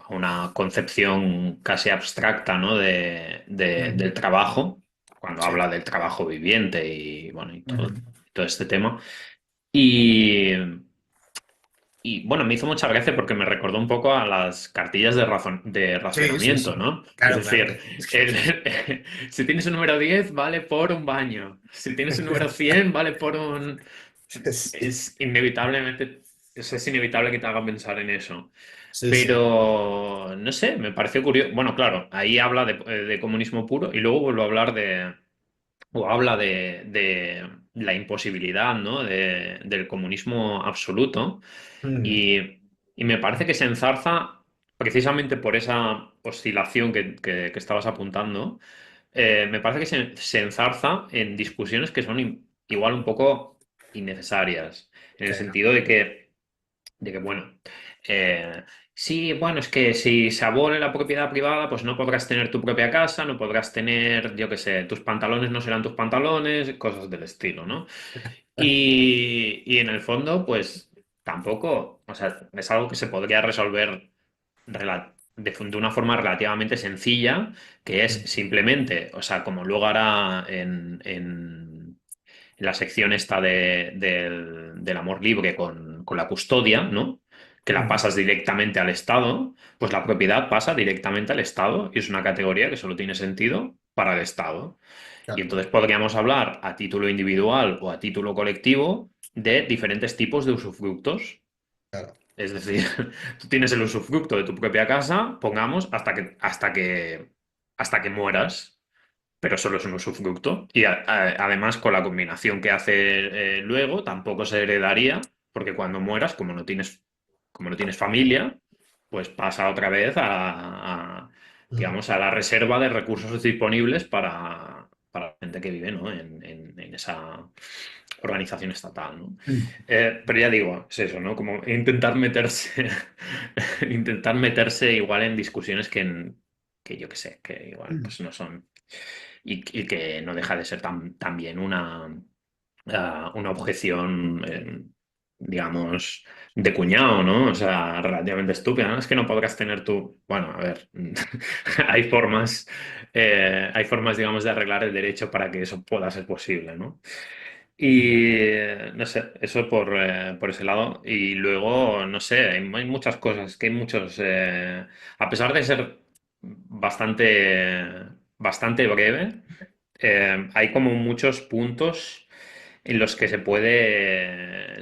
una concepción casi abstracta, ¿no? Ujú. del trabajo, cuando Sí. habla del trabajo viviente y bueno, y Ujú. todo este tema. Y, y bueno, me hizo mucha gracia porque me recordó un poco a las cartillas de Sí, sí, racionamiento, sí. ¿no? Es Claro, claro. decir, si tienes un número 10 vale por un baño. Si tienes un número 100 vale por un... Es inevitablemente, eso es inevitable que te haga pensar en eso. Sí, sí. Pero, no sé, me pareció curioso. Bueno, claro, ahí habla de comunismo puro y luego vuelvo a hablar o habla de la imposibilidad, ¿no? Del comunismo absoluto. Mm, Y, y me parece que se enzarza precisamente por esa oscilación que estabas apuntando. Me parece que se enzarza en discusiones que son igual un poco innecesarias, en el sí, sentido de que, bueno, eh, sí, bueno, es que si se abole la propiedad privada, pues no podrás tener tu propia casa, no podrás tener, yo qué sé, tus pantalones no serán tus pantalones, cosas del estilo, ¿no? Y en el fondo, pues tampoco, o sea, es algo que se podría resolver de una forma relativamente sencilla, que es simplemente, o sea, como luego hará en la sección esta del amor libre con la custodia, ¿no? Que la mm, pasas directamente al Estado, pues la propiedad pasa directamente al Estado y es una categoría que solo tiene sentido para el Estado. Y claro, entonces podríamos hablar a título individual o a título colectivo de diferentes tipos de usufructos. claro. Es decir, tú tienes el usufructo de tu propia casa, pongamos, hasta que mueras, pero solo es un usufructo. Y además, con la combinación que hace luego, tampoco se heredaría, porque cuando mueras, como no tienes familia, pues pasa otra vez Mm, digamos, a la reserva de recursos disponibles para la gente que vive, ¿no? en esa organización estatal, ¿no? mm, Pero ya digo, es eso, ¿no? Como intentar meterse, intentar meterse igual en discusiones que yo que sé, que igual mm. pues no son y que no deja de ser también una objeción, digamos, de cuñado, ¿no? O sea, relativamente estúpida, ¿no? Es que no podrás tener tu... Bueno, a ver, hay formas, digamos, de arreglar el derecho para que eso pueda ser posible, ¿no? Y no sé, eso por ese lado. Y luego, no sé, hay muchas cosas, que hay muchos... a pesar de ser bastante, bastante breve, hay como muchos puntos en los que se puede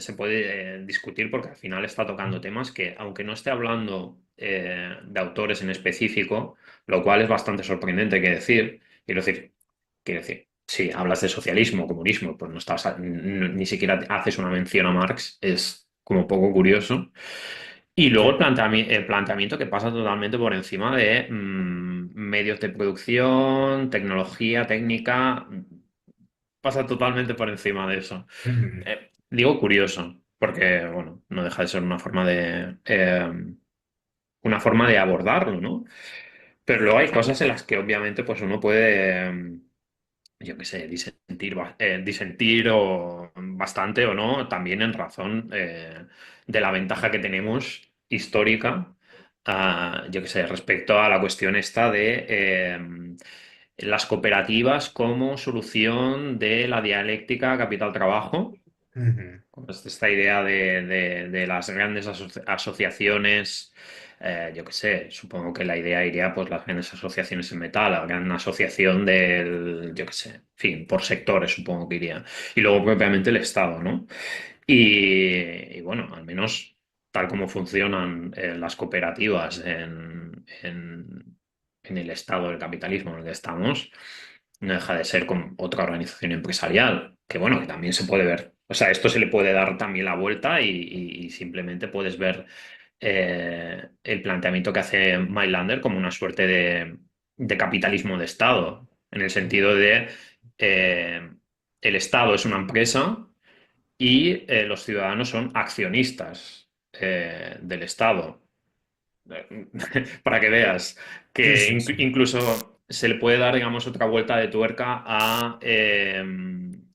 discutir porque al final está tocando temas que, aunque no esté hablando de autores en específico, lo cual es bastante sorprendente que decir, quiero decir, si hablas de socialismo, comunismo, pues no estás, ni siquiera haces una mención a Marx, es como poco curioso. Y luego Sí. el planteamiento que pasa totalmente por encima de medios de producción, tecnología, técnica, pasa totalmente por encima de eso. Mm, Digo curioso, porque, bueno, no deja de ser una forma de abordarlo, ¿no? Pero luego hay cosas en las que obviamente pues uno puede, yo qué sé, disentir o bastante o no, también en razón de la ventaja que tenemos histórica yo qué sé, respecto a la cuestión esta de las cooperativas como solución de la dialéctica capital-trabajo. Ujú. Pues esta idea de las grandes asociaciones, yo qué sé, supongo que la idea iría pues las grandes asociaciones en metal, la gran asociación del, yo qué sé, en fin, por sectores supongo que iría. Y luego propiamente el Estado, ¿no? Y bueno, al menos tal como funcionan las cooperativas en el estado del capitalismo en el que estamos, no deja de ser como otra organización empresarial, que bueno, que también se puede ver. O sea, esto se le puede dar también la vuelta y simplemente puedes ver el planteamiento que hace Mailander como una suerte de capitalismo de Estado, en el sentido de el Estado es una empresa y los ciudadanos son accionistas del Estado. Para que veas Sí, que sí, sí. incluso se le puede dar, digamos, otra vuelta de tuerca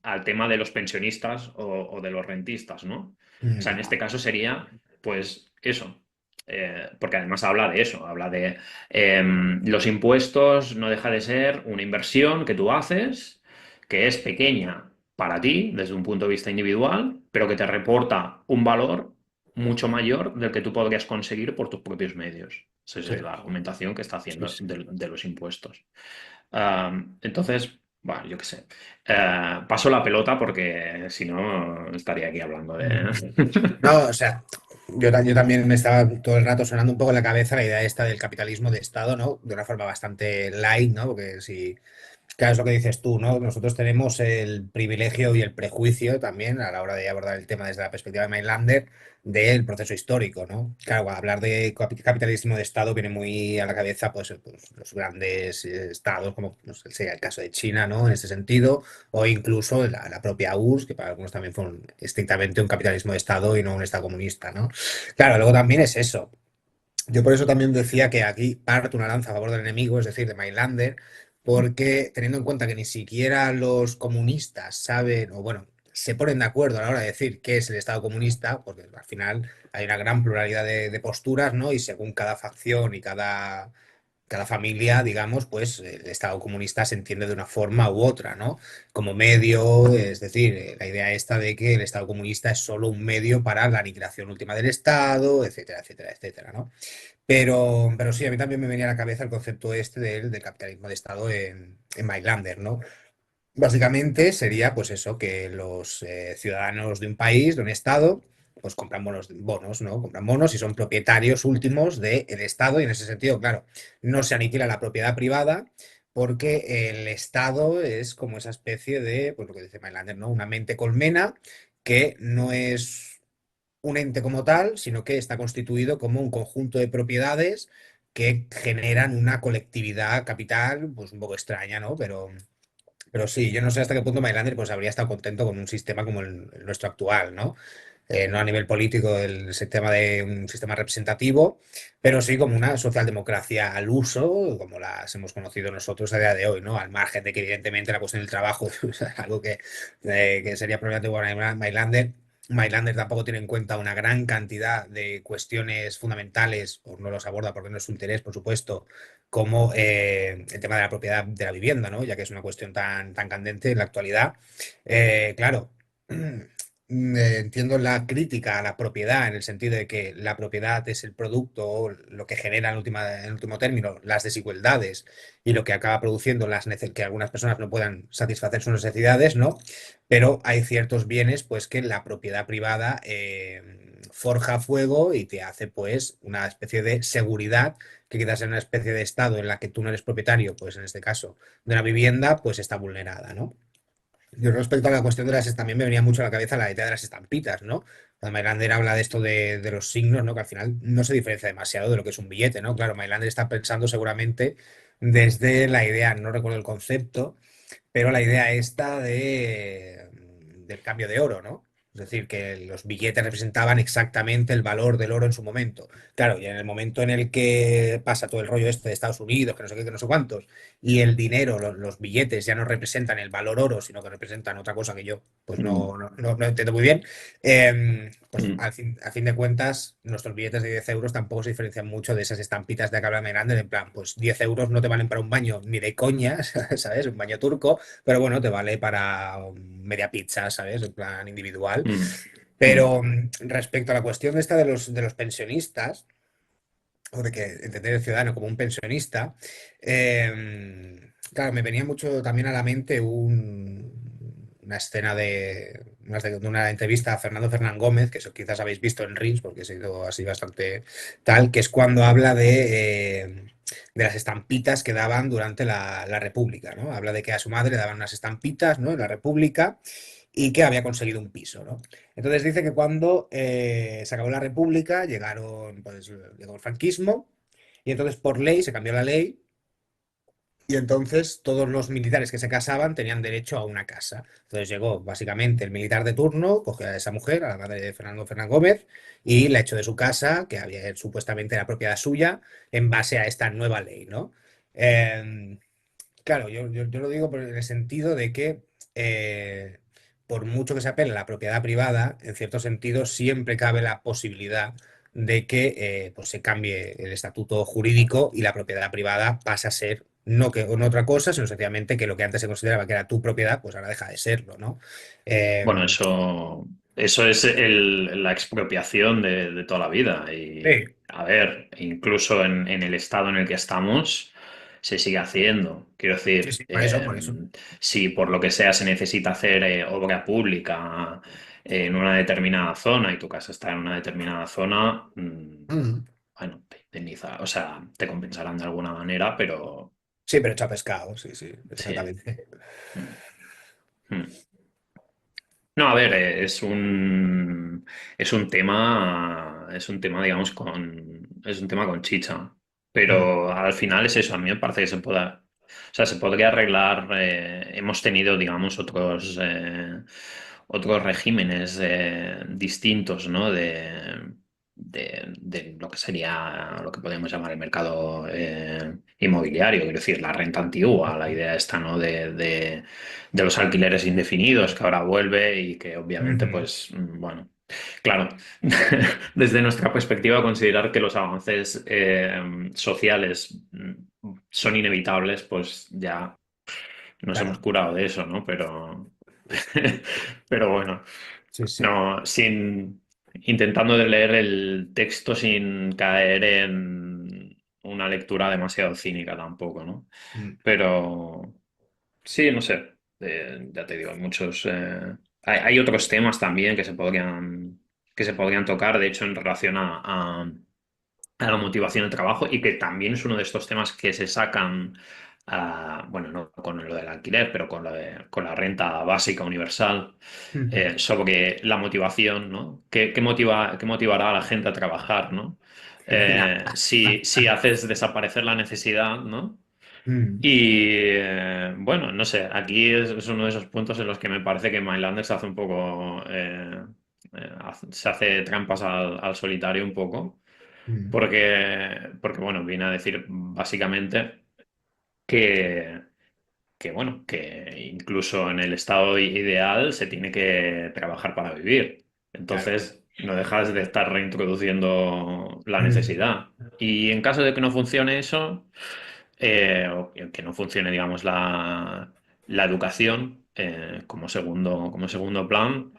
al tema de los pensionistas o de los rentistas, ¿no? O sea, en Ujú. este caso sería, pues, eso. Porque además habla de eso, habla de los impuestos no deja de ser una inversión que tú haces, que es pequeña para ti desde un punto de vista individual, pero que te reporta un valor mucho mayor del que tú podrías conseguir por tus propios medios. Esa Sí, es la argumentación que está sí, haciendo sí. de los impuestos. Entonces, bueno, yo qué sé. Paso la pelota porque si no estaría aquí hablando de... Ujú. No, o sea, yo también me estaba todo el rato sonando un poco en la cabeza la idea esta del capitalismo de Estado, ¿no? De una forma bastante light, ¿no? Porque si, claro, es lo que dices tú, ¿no? Nosotros tenemos el privilegio y el prejuicio también a la hora de abordar el tema desde la perspectiva de Mainlander del proceso histórico, ¿no? Claro, hablar de capitalismo de Estado viene muy a la cabeza, pues, los grandes estados, como pues, sería el caso de China, ¿no? En este sentido, o incluso la propia URSS, que para algunos también fue estrictamente un capitalismo de Estado y no un Estado comunista, ¿no? Claro, luego también es eso. Yo por eso también decía que aquí parto una lanza a favor del enemigo, es decir, de Mainlander, porque teniendo en cuenta que ni siquiera los comunistas saben, o bueno, se ponen de acuerdo a la hora de decir qué es el Estado comunista, porque al final hay una gran pluralidad de posturas, ¿no? Y según cada facción y cada familia, digamos, pues el Estado comunista se entiende de una forma u otra, ¿no? Como medio, es decir, la idea esta de que el Estado comunista es solo un medio para la aniquilación última del Estado, etcétera, etcétera, etcétera, ¿no? Pero sí, a mí también me venía a la cabeza el concepto este del capitalismo de Estado en Mailander, ¿no? Básicamente sería pues eso, que los ciudadanos de un país, de un estado, pues compran bonos, ¿no? Compran bonos y son propietarios últimos del Estado y en ese sentido, claro, no se aniquila la propiedad privada porque el Estado es como esa especie de, pues lo que dice Mailander, ¿no? Una mente colmena que no es un ente como tal, sino que está constituido como un conjunto de propiedades que generan una colectividad capital, pues un poco extraña, ¿no? Pero sí, yo no sé hasta qué punto Mailander pues habría estado contento con un sistema como el nuestro actual, ¿no? No a nivel político el sistema de un sistema representativo, pero sí como una socialdemocracia al uso, como las hemos conocido nosotros a día de hoy, ¿no? Al margen de que evidentemente la cuestión del trabajo es algo que sería problemático para Mailander. Mailander tampoco tiene en cuenta una gran cantidad de cuestiones fundamentales, o no los aborda porque no es su interés, por supuesto, como el tema de la propiedad de la vivienda, ¿no? Ya que es una cuestión tan candente en la actualidad. Claro, entiendo la crítica a la propiedad en el sentido de que la propiedad es el producto, o lo que genera en último término las desigualdades y lo que acaba produciendo que algunas personas no puedan satisfacer sus necesidades, ¿no? Pero hay ciertos bienes, pues, que la propiedad privada forja a fuego y te hace, pues, una especie de seguridad que quizás en una especie de estado en la que tú no eres propietario, pues en este caso, de una vivienda, pues está vulnerada, ¿no? Y respecto a la cuestión también me venía mucho a la cabeza la idea de las estampitas, ¿no? Cuando Mailander habla de esto de los signos, ¿no? Que al final no se diferencia demasiado de lo que es un billete, ¿no? Claro, Mailander está pensando seguramente desde la idea, no recuerdo el concepto, pero la idea esta del cambio de oro, ¿no? Es decir, que los billetes representaban exactamente el valor del oro en su momento. Claro, y en el momento en el que pasa todo el rollo este de Estados Unidos, que no sé qué, que no sé cuántos, y el dinero, los billetes ya no representan el valor oro, sino que representan otra cosa que yo pues no entiendo muy bien, pues Mm. a fin de cuentas, nuestros billetes de 10 euros tampoco se diferencian mucho de esas estampitas de que habla Menander, en plan, pues 10 euros no te valen para un baño ni de coña, ¿sabes? Un baño turco, pero bueno, te vale para media pizza, ¿sabes? En plan individual. Mm. Mm. Pero respecto a la cuestión esta de los pensionistas, o de que entender el ciudadano como un pensionista, claro, me venía mucho también a la mente una escena de una entrevista a Fernando Fernán Gómez, que eso quizás habéis visto en Reels, porque ha sido así bastante tal, que es cuando habla de las estampitas que daban durante la República, ¿no? Habla de que a su madre daban unas estampitas, ¿no? En la República y que había conseguido un piso, ¿no? Entonces dice que cuando se acabó la República, llegó el franquismo, y entonces por ley se cambió la ley, y entonces todos los militares que se casaban tenían derecho a una casa. Entonces llegó básicamente el militar de turno, cogió a esa mujer, a la madre de Fernando Fernán Gómez, y la echó de su casa, que había supuestamente era propiedad suya, en base a esta nueva ley, ¿no? Eh, Claro, yo lo digo en el sentido de que por mucho que se apele a la propiedad privada, en cierto sentido siempre cabe la posibilidad de que pues se cambie el estatuto jurídico y la propiedad privada pasa a ser no otra cosa, sino sencillamente que lo que antes se consideraba que era tu propiedad, pues ahora deja de serlo, ¿no? Bueno, Eh, eso es la expropiación de toda la vida. Y, sí, a ver, incluso en el estado en el que estamos, se sigue haciendo. Quiero sí, decir, sí, por eso, por eso. si por lo que sea se necesita hacer obra pública en una determinada zona y tu casa está en una determinada zona, Mm. bueno, te indemniza, o sea, te compensarán de alguna manera, pero Sí, pero echa pescado, sí, sí, sí. exactamente. Mm. Mm. No, a ver, es un tema, digamos, es un tema con chicha. Mm. Pero al final es eso, a mí me parece que o sea, se podría arreglar, hemos tenido, digamos, otros regímenes distintos, ¿no? De lo que sería, lo que podemos llamar el mercado inmobiliario, quiero decir, la renta antigua, la idea esta, ¿no? De los alquileres indefinidos que ahora vuelve y que obviamente, Ujú. pues, bueno, claro, desde nuestra perspectiva, considerar que los avances sociales son inevitables, pues ya nos hemos Claro, curado de eso, ¿no? Pero bueno, sí, sí. no, intentando de leer el texto sin caer en una lectura demasiado cínica tampoco, ¿no? Mm. Pero sí, no sé, ya te digo, hay otros temas también que se podrían tocar, de hecho, en relación a la motivación del trabajo y que también es uno de estos temas que se sacan, bueno, no con lo del alquiler, pero con la renta básica universal, Ujú. sobre la motivación, ¿no? ¿Qué motivará a la gente a trabajar, ¿no? La Si haces desaparecer la necesidad, ¿no? Mm. Y bueno, no sé, aquí es uno de esos puntos en los que me parece que Mylander se hace un poco, se hace trampas al solitario un poco, Mm. porque bueno, viene a decir básicamente que, bueno, que incluso en el estado ideal se tiene que trabajar para vivir. Claro. Entonces, no dejas de estar reintroduciendo la Mm. necesidad. Y en caso de que no funcione eso, o que no funcione, digamos, la educación como segundo plan,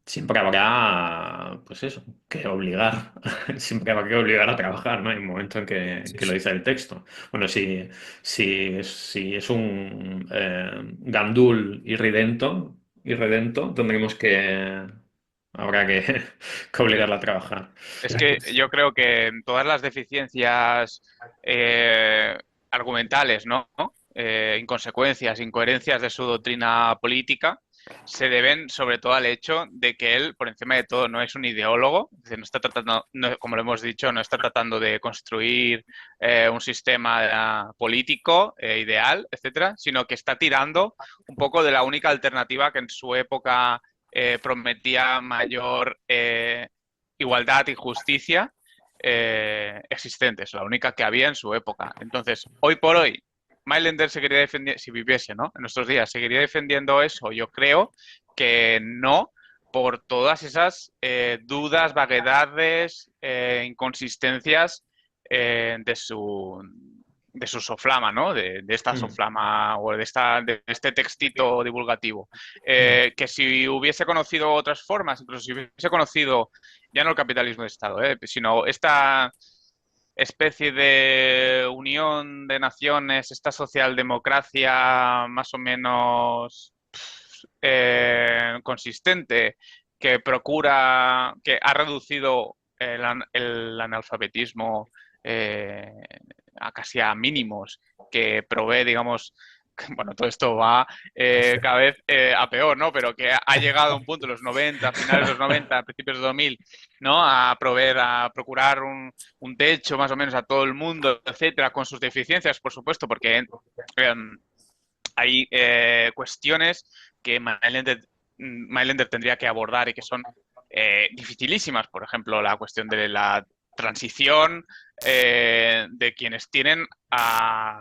siempre habrá, pues eso, que obligar, siempre habrá que obligar a trabajar, ¿no? Hay un momento en que, Sí, que lo sí. dice el texto. Bueno, si es un gandul irredento, tendremos habrá que, que obligarla a trabajar. Es que yo creo que en todas las deficiencias argumentales, ¿no? Inconsecuencias, incoherencias de su doctrina política, se deben sobre todo al hecho de que él, por encima de todo, no es un ideólogo, es decir, no está tratando, como lo hemos dicho, no está tratando de construir un sistema político ideal, etcétera, sino que está tirando un poco de la única alternativa que en su época prometía mayor igualdad y justicia existentes, la única que había en su época. Entonces, hoy por hoy, Mailander seguiría defendiendo, si viviese, ¿no? En nuestros días, seguiría defendiendo eso. Yo creo que no, por todas esas dudas, vaguedades, inconsistencias de su soflama, ¿no? De esta soflama o de este textito divulgativo. Que si hubiese conocido otras formas, incluso si hubiese conocido ya no el capitalismo de Estado, sino esta especie de unión de naciones, esta socialdemocracia más o menos consistente, que procura, que ha reducido el analfabetismo a casi a mínimos, que provee, digamos, bueno, todo esto va cada vez a peor, ¿no? Pero que ha llegado a un punto en los 90, finales de los 90, principios de 2000, ¿no? A proveer, a procurar un techo más o menos a todo el mundo, etcétera, con sus deficiencias, por supuesto, porque hay cuestiones que Mailander tendría que abordar y que son dificilísimas. Por ejemplo, la cuestión de la transición de quienes tienen a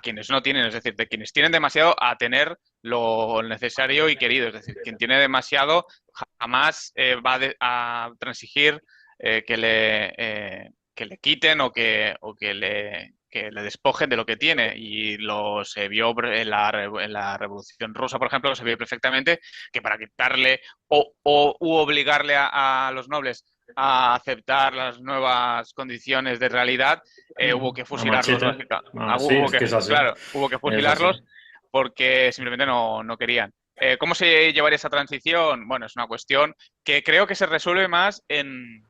quienes no tienen, es decir, de quienes tienen demasiado a tener lo necesario y querido, es decir, quien tiene demasiado jamás va a transigir que le quiten o que le despojen de lo que tiene. Y se vio en la Revolución Rusa, por ejemplo, se vio perfectamente que para quitarle u obligarle a los nobles a aceptar las nuevas condiciones de realidad, hubo que fusilarlos. Sí, es que es así. Claro, hubo que fusilarlos porque simplemente no querían. ¿Cómo se llevaría esa transición? Bueno, es una cuestión que creo que se resuelve más en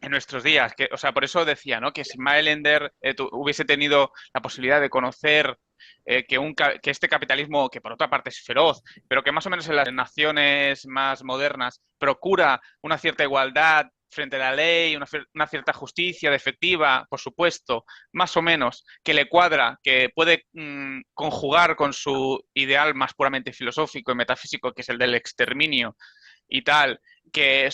nuestros días. O sea, por eso decía, ¿no? Que si Mailander hubiese tenido la posibilidad de conocer que este capitalismo, que por otra parte es feroz, pero que más o menos en las naciones más modernas procura una cierta igualdad frente a la ley, una cierta justicia efectiva, por supuesto, más o menos, que le cuadra, que puede conjugar con su ideal más puramente filosófico y metafísico, que es el del exterminio y tal, que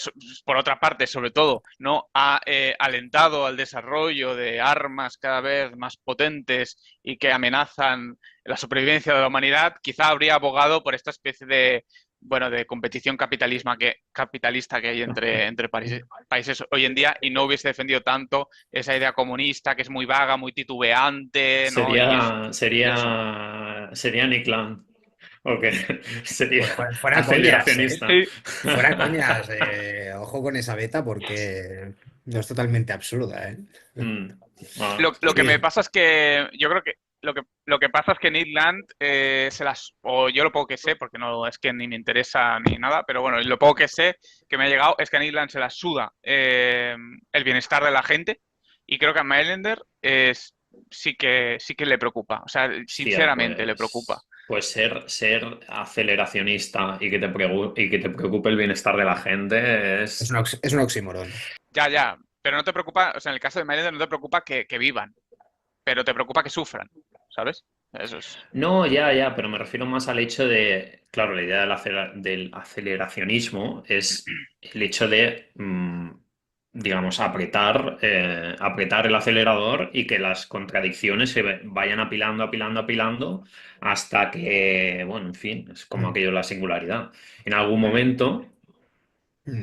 por otra parte, sobre todo, no ha alentado al desarrollo de armas cada vez más potentes y que amenazan la supervivencia de la humanidad, quizá habría abogado por esta especie de, bueno, de competición capitalista que hay entre países hoy en día, y no hubiese defendido tanto esa idea comunista que es muy vaga, muy titubeante, ¿no? Sería Nick Land. Ok, sería Fuera coñas, aceleracionista. Fuera coñas. Ojo con esa beta porque no es totalmente absurda, ¿eh? Lo que me pasa es que yo creo que lo que pasa es que Nick Land o yo lo poco que sé, porque no es que ni me interesa ni nada, pero bueno, lo poco que sé que me ha llegado es que a Nick Land se la suda el bienestar de la gente, y creo que a Mailander sí que le preocupa, o sea, sinceramente le preocupa. Pues ser aceleracionista y que te preocupe el bienestar de la gente es un oxímoron. Ya, pero no te preocupa, o sea, en el caso de Mailander no te preocupa que vivan, pero te preocupa que sufran, ¿sabes? Eso es. No, ya, pero me refiero más al hecho de, claro, la idea del aceleracionismo es el hecho de, digamos, apretar el acelerador y que las contradicciones se vayan apilando hasta que, bueno, en fin, es como aquello de la singularidad. En algún momento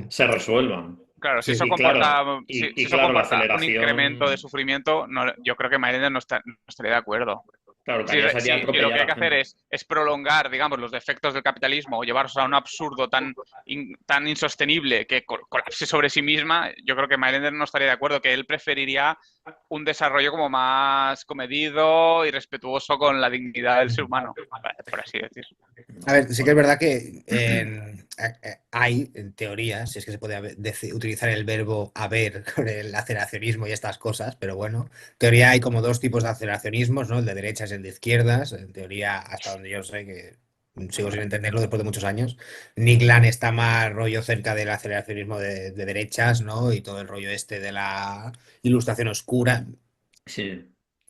se resuelvan. Claro, si Sí, eso y comporta, claro, si y eso claro, la comporta un aceleración. incremento de sufrimiento, yo creo que Mailander no estaría de acuerdo. Claro, que Si haría sería lo que atropellar hay que a hacer gente. es prolongar, digamos, los defectos del capitalismo o llevarlos a un absurdo tan insostenible que colapse sobre sí misma, yo creo que Mailander no estaría de acuerdo, que él preferiría un desarrollo como más comedido y respetuoso con la dignidad del ser humano, por así decirlo. A ver, sí que es verdad que hay, en teoría, si es que se puede utilizar el verbo haber con el aceleracionismo y estas cosas, pero bueno, en teoría hay como dos tipos de aceleracionismos, ¿no? El de derechas y el de izquierdas. En teoría, hasta donde yo sé, que sigo sin entenderlo después de muchos años, Nick Land está más rollo cerca del aceleracionismo de derechas, ¿no? Y todo el rollo este de la ilustración oscura. Sí.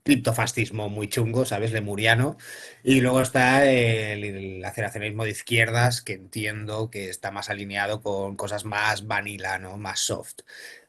criptofascismo muy chungo, ¿sabes? Lemuriano. Y luego está el aceleracionismo de izquierdas, que entiendo que está más alineado con cosas más vanilla, ¿no? Más soft.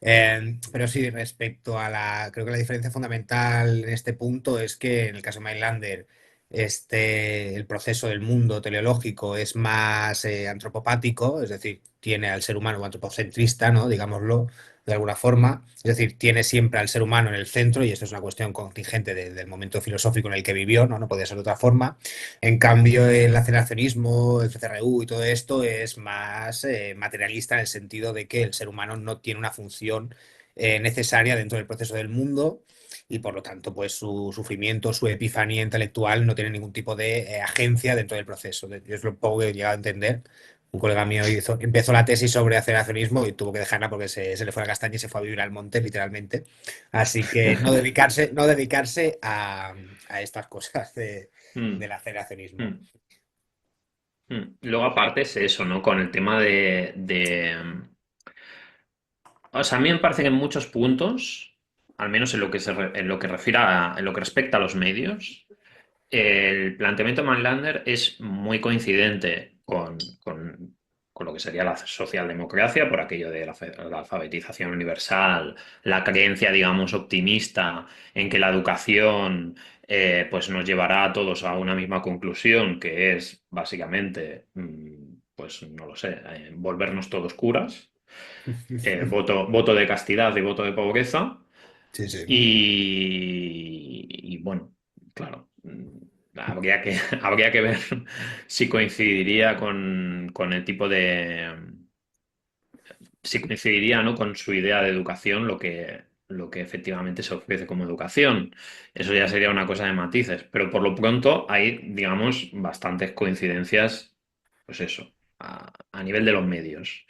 Pero sí, respecto a creo que la diferencia fundamental en este punto es que en el caso de Mindlander, el proceso del mundo teleológico es más antropopático, es decir, tiene al ser humano antropocentrista, ¿no? Digámoslo de alguna forma, es decir, tiene siempre al ser humano en el centro y esto es una cuestión contingente del momento filosófico en el que vivió, ¿no? No podía ser de otra forma. En cambio, el aceleracionismo, el CCRU y todo esto es más materialista en el sentido de que el ser humano no tiene una función necesaria dentro del proceso del mundo y por lo tanto, pues su sufrimiento, su epifanía intelectual no tiene ningún tipo de agencia dentro del proceso. Yo es lo poco que he llegado a entender. Un colega mío empezó la tesis sobre aceleracionismo y tuvo que dejarla porque se le fue la castaña y se fue a vivir al monte, literalmente. Así que no dedicarse a estas cosas del Mm, aceleracionismo. mm, Luego, aparte, es eso, ¿no? Con el tema o sea, a mí me parece que en muchos puntos, al menos en lo que en lo que respecta a los medios, el planteamiento de Manlander es muy coincidente con lo que sería la socialdemocracia, por aquello de la alfabetización universal, la creencia, digamos, optimista en que la educación pues nos llevará a todos a una misma conclusión, que es básicamente, pues no lo sé, volvernos todos curas, voto de castidad y voto de pobreza. Sí, sí. Y bueno, claro, habría que ver si coincidiría con el tipo si coincidiría, ¿no? Con su idea de educación, lo que efectivamente se ofrece como educación. Eso ya sería una cosa de matices, pero por lo pronto hay, digamos, bastantes coincidencias, pues eso, a nivel de los medios.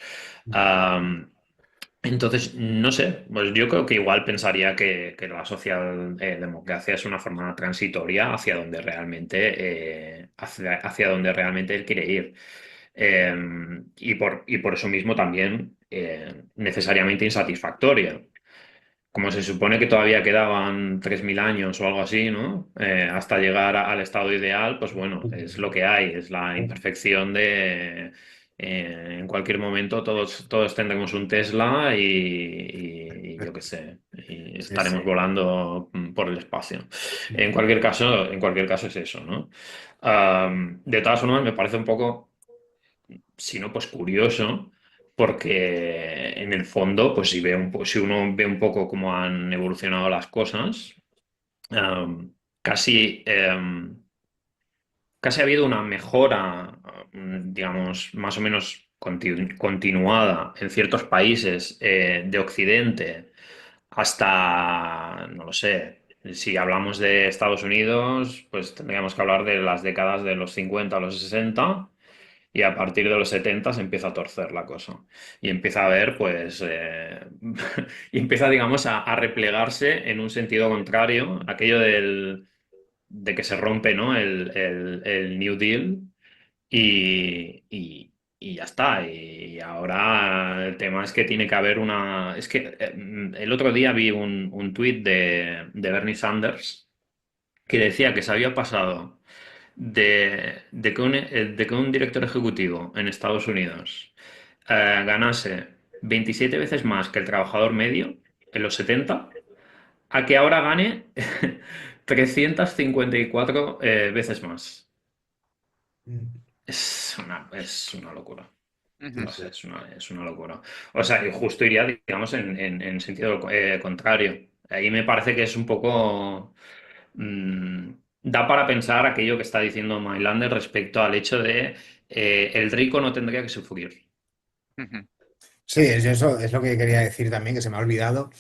Entonces, no sé, pues yo creo que igual pensaría que la socialdemocracia es una forma transitoria hacia donde realmente él quiere ir. Y por eso mismo también necesariamente insatisfactoria. Como se supone que todavía quedaban 3.000 años o algo así, ¿no? Hasta llegar al estado ideal, pues bueno, es lo que hay, es la imperfección de... en cualquier momento todos tendremos un Tesla y yo qué sé, y Sí, sí. estaremos volando por el espacio. En cualquier caso es eso, ¿no? De todas formas, me parece un poco, si no, pues curioso, porque en el fondo, pues si uno ve un poco cómo han evolucionado las cosas, casi, casi ha habido una mejora, digamos, más o menos continuada en ciertos países de Occidente hasta, no lo sé, si hablamos de Estados Unidos, pues tendríamos que hablar de las décadas de los 50 a los 60 y a partir de los 70 se empieza a torcer la cosa. Y empieza a haber, pues, y empieza, digamos, a replegarse en un sentido contrario, aquello de que se rompe, ¿no? El New Deal y ya está. Y ahora el tema es que tiene que haber una... Es que el otro día vi un tuit de Bernie Sanders que decía que se había pasado de que un director ejecutivo en Estados Unidos ganase 27 veces más que el trabajador medio en los 70, a que ahora gane 354 veces más. Es una locura. Ujú. No sé, es una locura. O sea, y justo iría, digamos, en sentido contrario. Ahí me parece que es un poco... mm, da para pensar aquello que está diciendo Mailander respecto al hecho de el rico no tendría que sufrir. Ujú. Sí, eso es lo que quería decir también, que se me ha olvidado.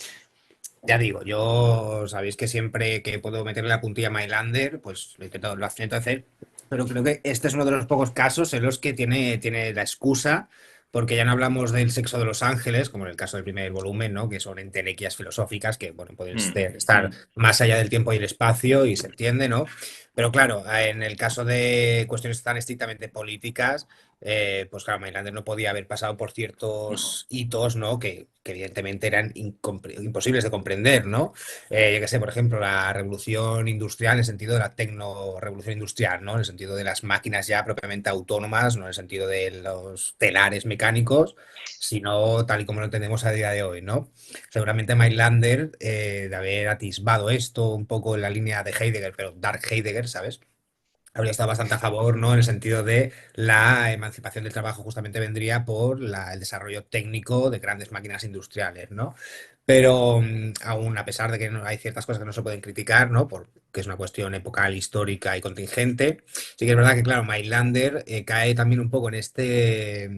Ya digo, yo sabéis que siempre que puedo meterle la puntilla a Mylander, pues lo intento hacer, pero creo que este es uno de los pocos casos en los que tiene la excusa, porque ya no hablamos del sexo de los ángeles, como en el caso del primer volumen, ¿no? Que son entelequias filosóficas que, bueno, pueden Mm, estar mm, más allá del tiempo y el espacio y se entiende, ¿no? Pero claro, en el caso de cuestiones tan estrictamente políticas, pues claro, Mailander no podía haber pasado por ciertos hitos, ¿no? Que evidentemente eran imposibles de comprender, ¿no? Yo qué sé, por ejemplo, la revolución industrial en el sentido de la tecno-revolución industrial, ¿no? En el sentido de las máquinas ya propiamente autónomas, no en el sentido de los telares mecánicos, sino tal y como lo entendemos a día de hoy, ¿no? Seguramente Mailander, de haber atisbado esto un poco en la línea de Heidegger, pero Dark Heidegger, ¿sabes? Habría estado bastante a favor, ¿no? En el sentido de la emancipación del trabajo justamente vendría por el desarrollo técnico de grandes máquinas industriales, ¿no? Pero aún a pesar de que hay ciertas cosas que no se pueden criticar, ¿no? Porque es una cuestión epocal, histórica y contingente, sí que es verdad que, claro, Mailander cae también un poco en este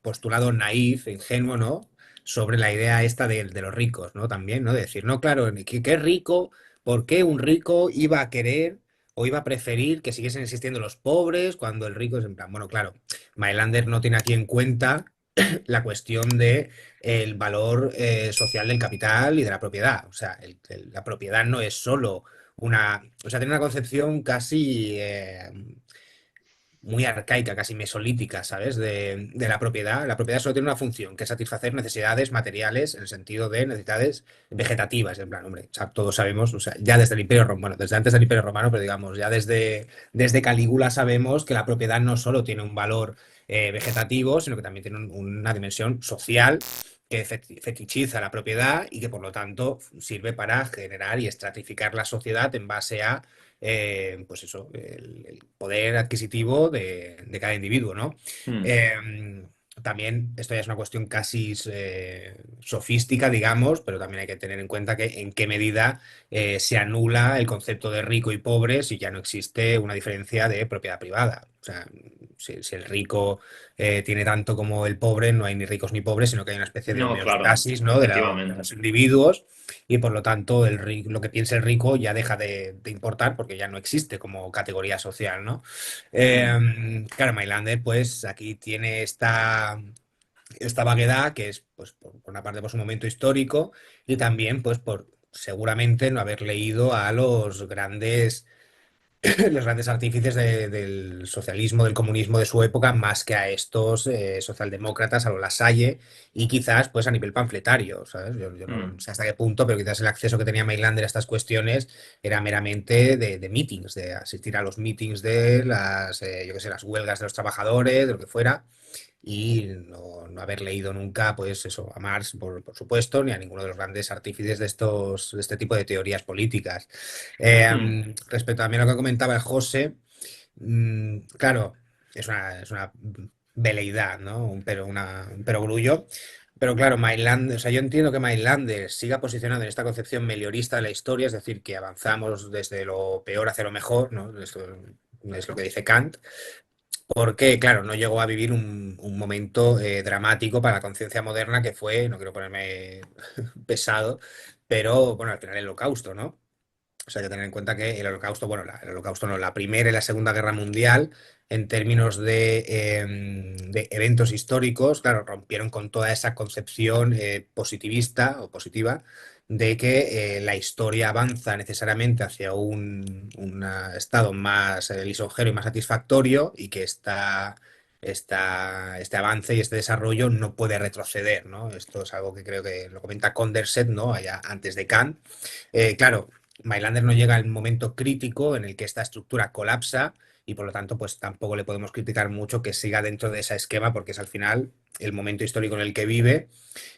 postulado naif, ingenuo, ¿no? Sobre la idea esta de los ricos, ¿no? También, ¿no? De decir, no, claro, ¿qué rico? ¿Por qué un rico iba a querer o iba a preferir que siguiesen existiendo los pobres cuando el rico es en plan, bueno, claro, Mailander no tiene aquí en cuenta la cuestión de el valor social del capital y de la propiedad. O sea, la propiedad no es solo o sea, tiene una concepción casi muy arcaica, casi mesolítica, ¿sabes? De la propiedad. La propiedad solo tiene una función, que es satisfacer necesidades materiales en el sentido de necesidades vegetativas. En plan, hombre, o sea, todos sabemos, o sea, ya desde el Imperio Romano, bueno, desde antes del Imperio Romano, pero digamos, ya desde Calígula sabemos que la propiedad no solo tiene un valor vegetativo, sino que también tiene una dimensión social que fetichiza la propiedad y que por lo tanto sirve para generar y estratificar la sociedad en base a pues eso, el poder adquisitivo de cada individuo, ¿no? Mm. También esto ya es una cuestión casi sofística, digamos, pero también hay que tener en cuenta que en qué medida se anula el concepto de rico y pobre si ya no existe una diferencia de propiedad privada. O sea, si el rico tiene tanto como el pobre, no hay ni ricos ni pobres, sino que hay una especie de No, claro, homeostasis, ¿no? De efectivamente. los individuos y por lo tanto lo que piense el rico ya deja de importar porque ya no existe como categoría social, ¿no? Mm. Claro, Mailander pues aquí tiene esta vaguedad que es pues por una parte por su momento histórico y también pues por seguramente no haber leído a los grandes artífices del socialismo, del comunismo de su época, más que a estos socialdemócratas, a lo Lasalle, y quizás pues a nivel panfletario, ¿sabes? Yo no Mm. sé hasta qué punto, pero quizás el acceso que tenía Mailander a estas cuestiones era meramente de meetings, de asistir a los meetings de yo qué sé, las huelgas de los trabajadores, de lo que fuera, y no haber leído nunca, pues eso, a Marx, por supuesto, ni a ninguno de los grandes artífices de este tipo de teorías políticas. Mm. Respecto también a lo que comentaba el José, claro, es una veleidad, ¿no? Un perogrullo. Pero claro, Mailander, o sea, yo entiendo que Mailander siga posicionado en esta concepción meliorista de la historia, es decir, que avanzamos desde lo peor hacia lo mejor, ¿no? Esto es lo que dice Kant, porque, claro, no llegó a vivir un momento dramático para la conciencia moderna que fue, no quiero ponerme pesado, pero bueno, al final el Holocausto, ¿no? O sea, hay que tener en cuenta que el Holocausto, bueno, el Holocausto no, la Primera y la Segunda Guerra Mundial, en términos de eventos históricos, claro, rompieron con toda esa concepción positivista o positiva de que la historia avanza necesariamente hacia un estado más lisonjero y más satisfactorio y que este avance y este desarrollo no puede retroceder, ¿no? Esto es algo que creo que lo comenta Condorcet, ¿no? Allá antes de Kant. Claro, Mailander no llega al momento crítico en el que esta estructura colapsa y por lo tanto pues tampoco le podemos criticar mucho que siga dentro de ese esquema porque es al final el momento histórico en el que vive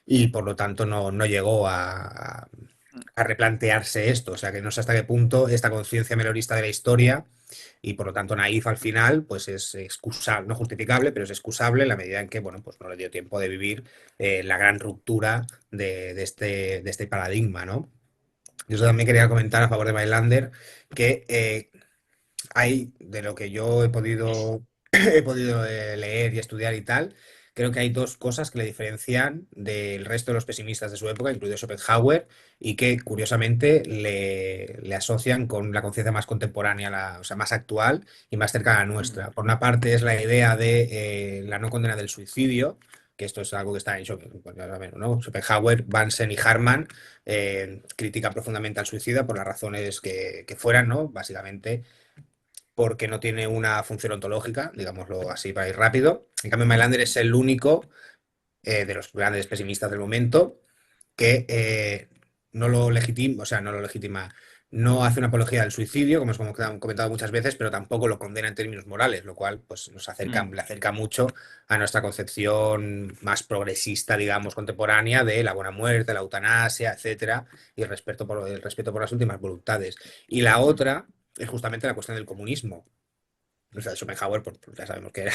y por lo tanto no llegó a replantearse esto. O sea que no sé hasta qué punto esta conciencia melorista de la historia y por lo tanto naif al final pues es excusable, no justificable, pero es excusable en la medida en que bueno, pues no le dio tiempo de vivir la gran ruptura de este paradigma, ¿no? Yo eso también quería comentar a favor de Mailander que hay, de lo que yo he podido, he podido leer y estudiar y tal, creo que hay dos cosas que le diferencian del resto de los pesimistas de su época, incluido Schopenhauer, y que curiosamente le asocian con la conciencia más contemporánea, o sea, más actual y más cercana a la nuestra. Por una parte es la idea de la no condena del suicidio, que esto es algo que está en ¿no? Schopenhauer, Bansen y Harman critican profundamente al suicida por las razones que fueran, ¿no? Básicamente porque no tiene una función ontológica, digámoslo así para ir rápido. En cambio, Mailander es el único de los grandes pesimistas del momento que no lo legitima, o sea, no lo legitima, no hace una apología del suicidio, como hemos comentado muchas veces, pero tampoco lo condena en términos morales, lo cual pues, nos acerca, le acerca mucho a nuestra concepción más progresista, digamos, contemporánea de la buena muerte, la eutanasia, etcétera, y el respeto por las últimas voluntades. Y la otra es justamente la cuestión del comunismo. O sea, Schopenhauer, pues ya sabemos que era,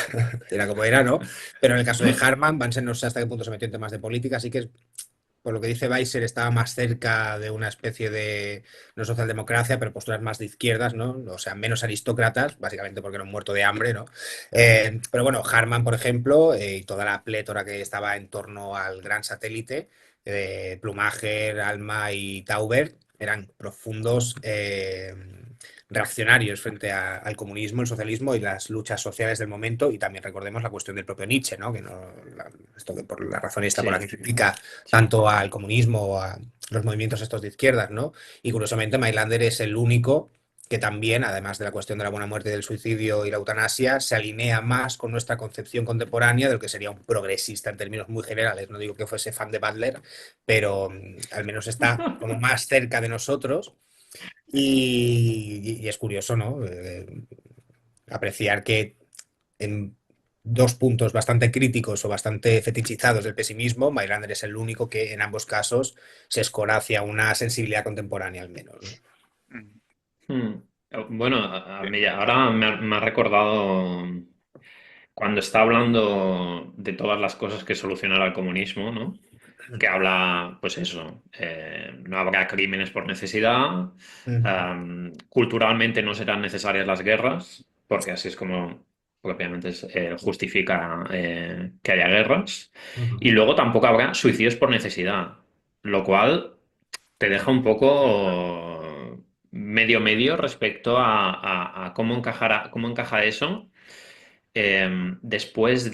era como era, ¿no? Pero en el caso de Hartmann, Bansen no sé hasta qué punto se metió en temas de política, así que es, por lo que dice Weiser, estaba más cerca de una especie de, no socialdemocracia, pero posturas más de izquierdas, ¿no? O sea, menos aristócratas, básicamente porque era un muerto de hambre, ¿no? Pero bueno, Hartmann, por ejemplo, y toda la plétora que estaba en torno al gran satélite, Plumager, Alma y Taubert, eran profundos reaccionarios frente al comunismo, el socialismo y las luchas sociales del momento, y también recordemos la cuestión del propio Nietzsche, ¿no? Que no, esto que por la razón esta por la que critica tanto al comunismo o a los movimientos estos de izquierdas, ¿no? Y curiosamente Mailander es el único que también, además de la cuestión de la buena muerte, del suicidio y la eutanasia, se alinea más con nuestra concepción contemporánea de lo que sería un progresista en términos muy generales. No digo que fuese fan de Butler, pero al menos está como más cerca de nosotros. Y es curioso, ¿no? Apreciar que en dos puntos bastante críticos o bastante fetichizados del pesimismo, Mailander es el único que en ambos casos se escora hacia una sensibilidad contemporánea al menos, ¿no? Bueno, a mí ahora me ha recordado cuando está hablando de todas las cosas que solucionará el comunismo, ¿no? Que habla, pues eso, no habrá crímenes por necesidad, culturalmente no serán necesarias las guerras, porque así es como propiamente justifica que haya guerras, y luego tampoco habrá suicidios por necesidad, lo cual te deja un poco medio respecto a cómo encaja eso después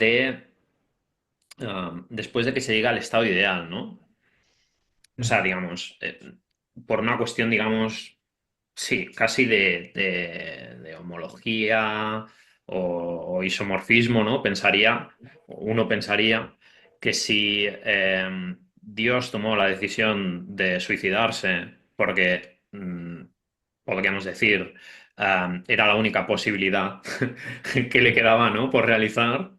de que se llegue al estado ideal, ¿no? O sea, digamos, por una cuestión, digamos, sí, casi de homología o isomorfismo, ¿no? Uno pensaría que si Dios tomó la decisión de suicidarse porque, podríamos decir, era la única posibilidad que le quedaba, ¿no? Por realizar,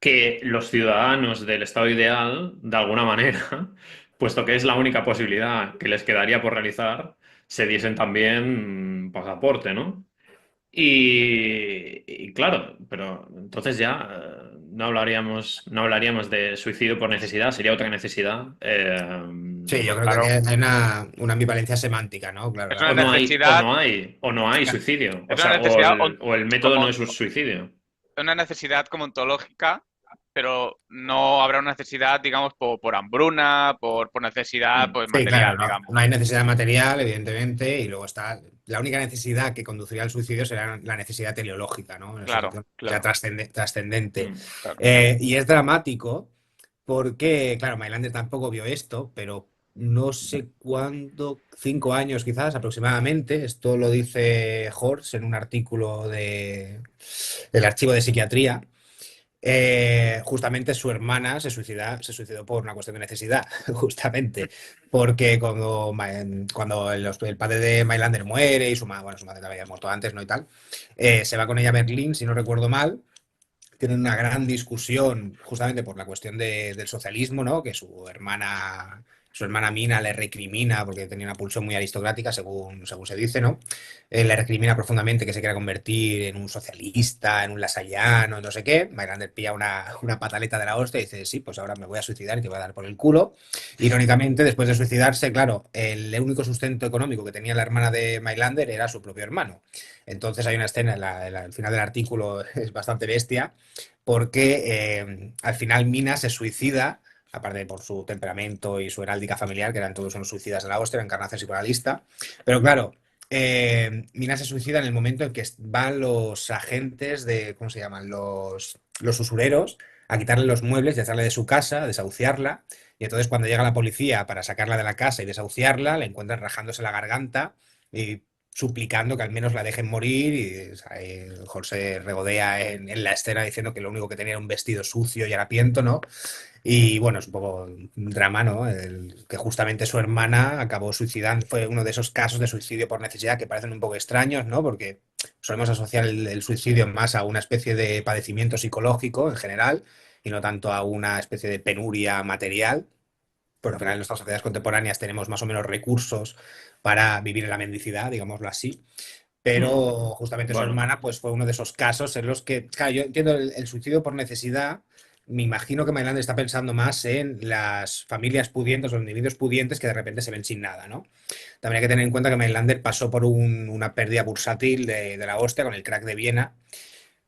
que los ciudadanos del estado ideal, de alguna manera, puesto que es la única posibilidad que les quedaría por realizar, se diesen también pasaporte, ¿no? Y claro, pero entonces ya no hablaríamos de suicidio por necesidad, sería otra necesidad. Sí, yo creo Claro. que hay una ambivalencia semántica, ¿no? Claro, Es claro. una necesidad, o no hay suicidio. es O una sea, necesidad o el método como no es un suicidio. una necesidad como ontológica, pero no habrá una necesidad, digamos, por hambruna, por necesidad pues, Sí, claro, material, no, digamos. no hay necesidad material, evidentemente, y luego está la única necesidad que conduciría al suicidio será la necesidad teleológica, ¿no? En ese Claro, sentido, ya claro, trascendente. claro. Y es dramático porque, claro, Mailander tampoco vio esto, pero no sé cuándo, 5 años quizás aproximadamente, esto lo dice Horst en un artículo del Archivo de Psiquiatría. Justamente su hermana se suicidó por una cuestión de necesidad, justamente, porque cuando el padre de Mailander muere y bueno, su madre también había muerto antes, ¿no? Y tal, se va con ella a Berlín, si no recuerdo mal, tienen una gran discusión justamente por la cuestión del socialismo, ¿no? Que su hermana Mina le recrimina, porque tenía una pulsión muy aristocrática, según se dice, ¿no? Le recrimina profundamente que se quiera convertir en un socialista, en un lasallano, no sé qué. Mailander pilla una pataleta de la hostia y dice, sí, pues ahora me voy a suicidar y te voy a dar por el culo. Irónicamente, después de suicidarse, claro, el único sustento económico que tenía la hermana de Mailander era su propio hermano. Entonces hay una escena, al final del artículo es bastante bestia, porque al final Mina se suicida, aparte por su temperamento y su heráldica familiar, que eran todos unos suicidas de la hostia, encarnación psicoanalista. Pero claro, Mina se suicida en el momento en que van los agentes ¿cómo se llaman? Los usureros, a quitarle los muebles y echarle de su casa, a desahuciarla. Y entonces cuando llega la policía para sacarla de la casa y desahuciarla, la encuentran rajándose la garganta y suplicando que al menos la dejen morir y o sea, Hulk se regodea en la escena diciendo que lo único que tenía era un vestido sucio y harapiento, ¿no? Y bueno, es un poco un drama, ¿no? Que justamente su hermana acabó suicidando. Fue uno de esos casos de suicidio por necesidad que parecen un poco extraños, ¿no? Porque solemos asociar el suicidio más a una especie de padecimiento psicológico en general y no tanto a una especie de penuria material. Por lo general en nuestras sociedades contemporáneas tenemos más o menos recursos para vivir en la mendicidad, digámoslo así. Pero justamente su Bueno, hermana pues fue uno de esos casos en los que, claro, yo entiendo el suicidio por necesidad. Me imagino que Mailander está pensando más en las familias pudientes o los individuos pudientes que de repente se ven sin nada, ¿no? También hay que tener en cuenta que Mailander pasó por una pérdida bursátil de la hostia con el crack de Viena,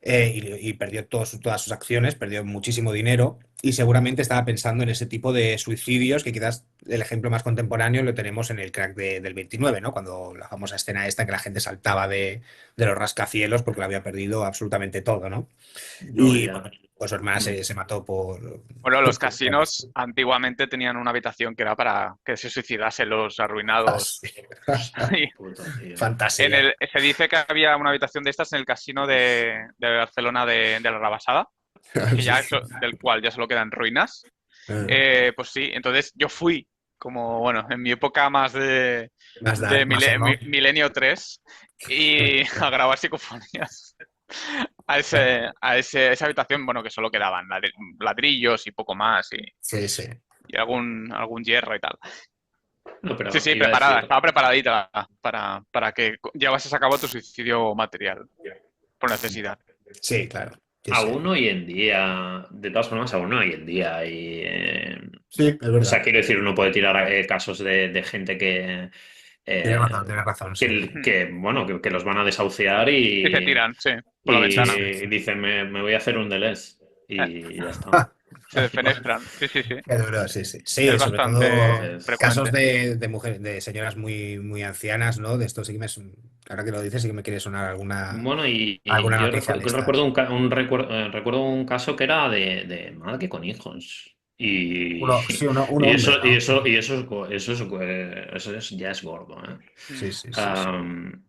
y perdió todas sus acciones, perdió muchísimo dinero y seguramente estaba pensando en ese tipo de suicidios que quizás el ejemplo más contemporáneo lo tenemos en el crack del 29, ¿no? Cuando la famosa escena esta que la gente saltaba de los rascacielos porque lo había perdido absolutamente todo, ¿no? no, Y ya. bueno, pues su hermana Mm. se mató Bueno, los por esto. casinos antiguamente tenían una habitación que era para que se suicidasen los Ah, arruinados. sí. Y Puto tío. Fantasía. se dice que había una habitación de estas en el casino de Barcelona de la Rabasada, que Sí. ya del cual ya solo quedan ruinas. Pues sí, entonces yo fui como, bueno, en mi época más Más de dark, más emo. Milenio 3 y a grabar psicofonías esa habitación, bueno, que solo quedaban ladrillos y poco más Sí, sí. y algún hierro y tal. No, Sí, pero sí, iba a decir, estaba preparadita para que llevases a cabo tu suicidio material por necesidad. Sí, claro. Sí, sí. aún hoy en día, de todas formas, aún hoy en día hay. Sí, es O sea, verdad. quiero decir, uno puede tirar casos de gente Tienes razón, sí. bueno, que los van a desahuciar Y se y, tiran, sí, por la Sí, ventana. sí, y sí. dicen, me voy a hacer un delez Eh, y ya está. Se defenestran. Sí, sí, sí. Qué duro, sí, sí. Es Sí, sobre bastante todo Entonces, casos frecuente. de mujeres, de señoras muy, muy ancianas, ¿no? De esto sí que ahora que lo dices, sí que me quiere sonar bueno, y alguna yo noticia de recuerdo estas. recuerdo un caso que era de madre con hijos. Y, Sí, un y hombre, eso, y ¿no? eso, y eso, ya es gordo, ¿eh? Sí, sí, sí, sí. Am,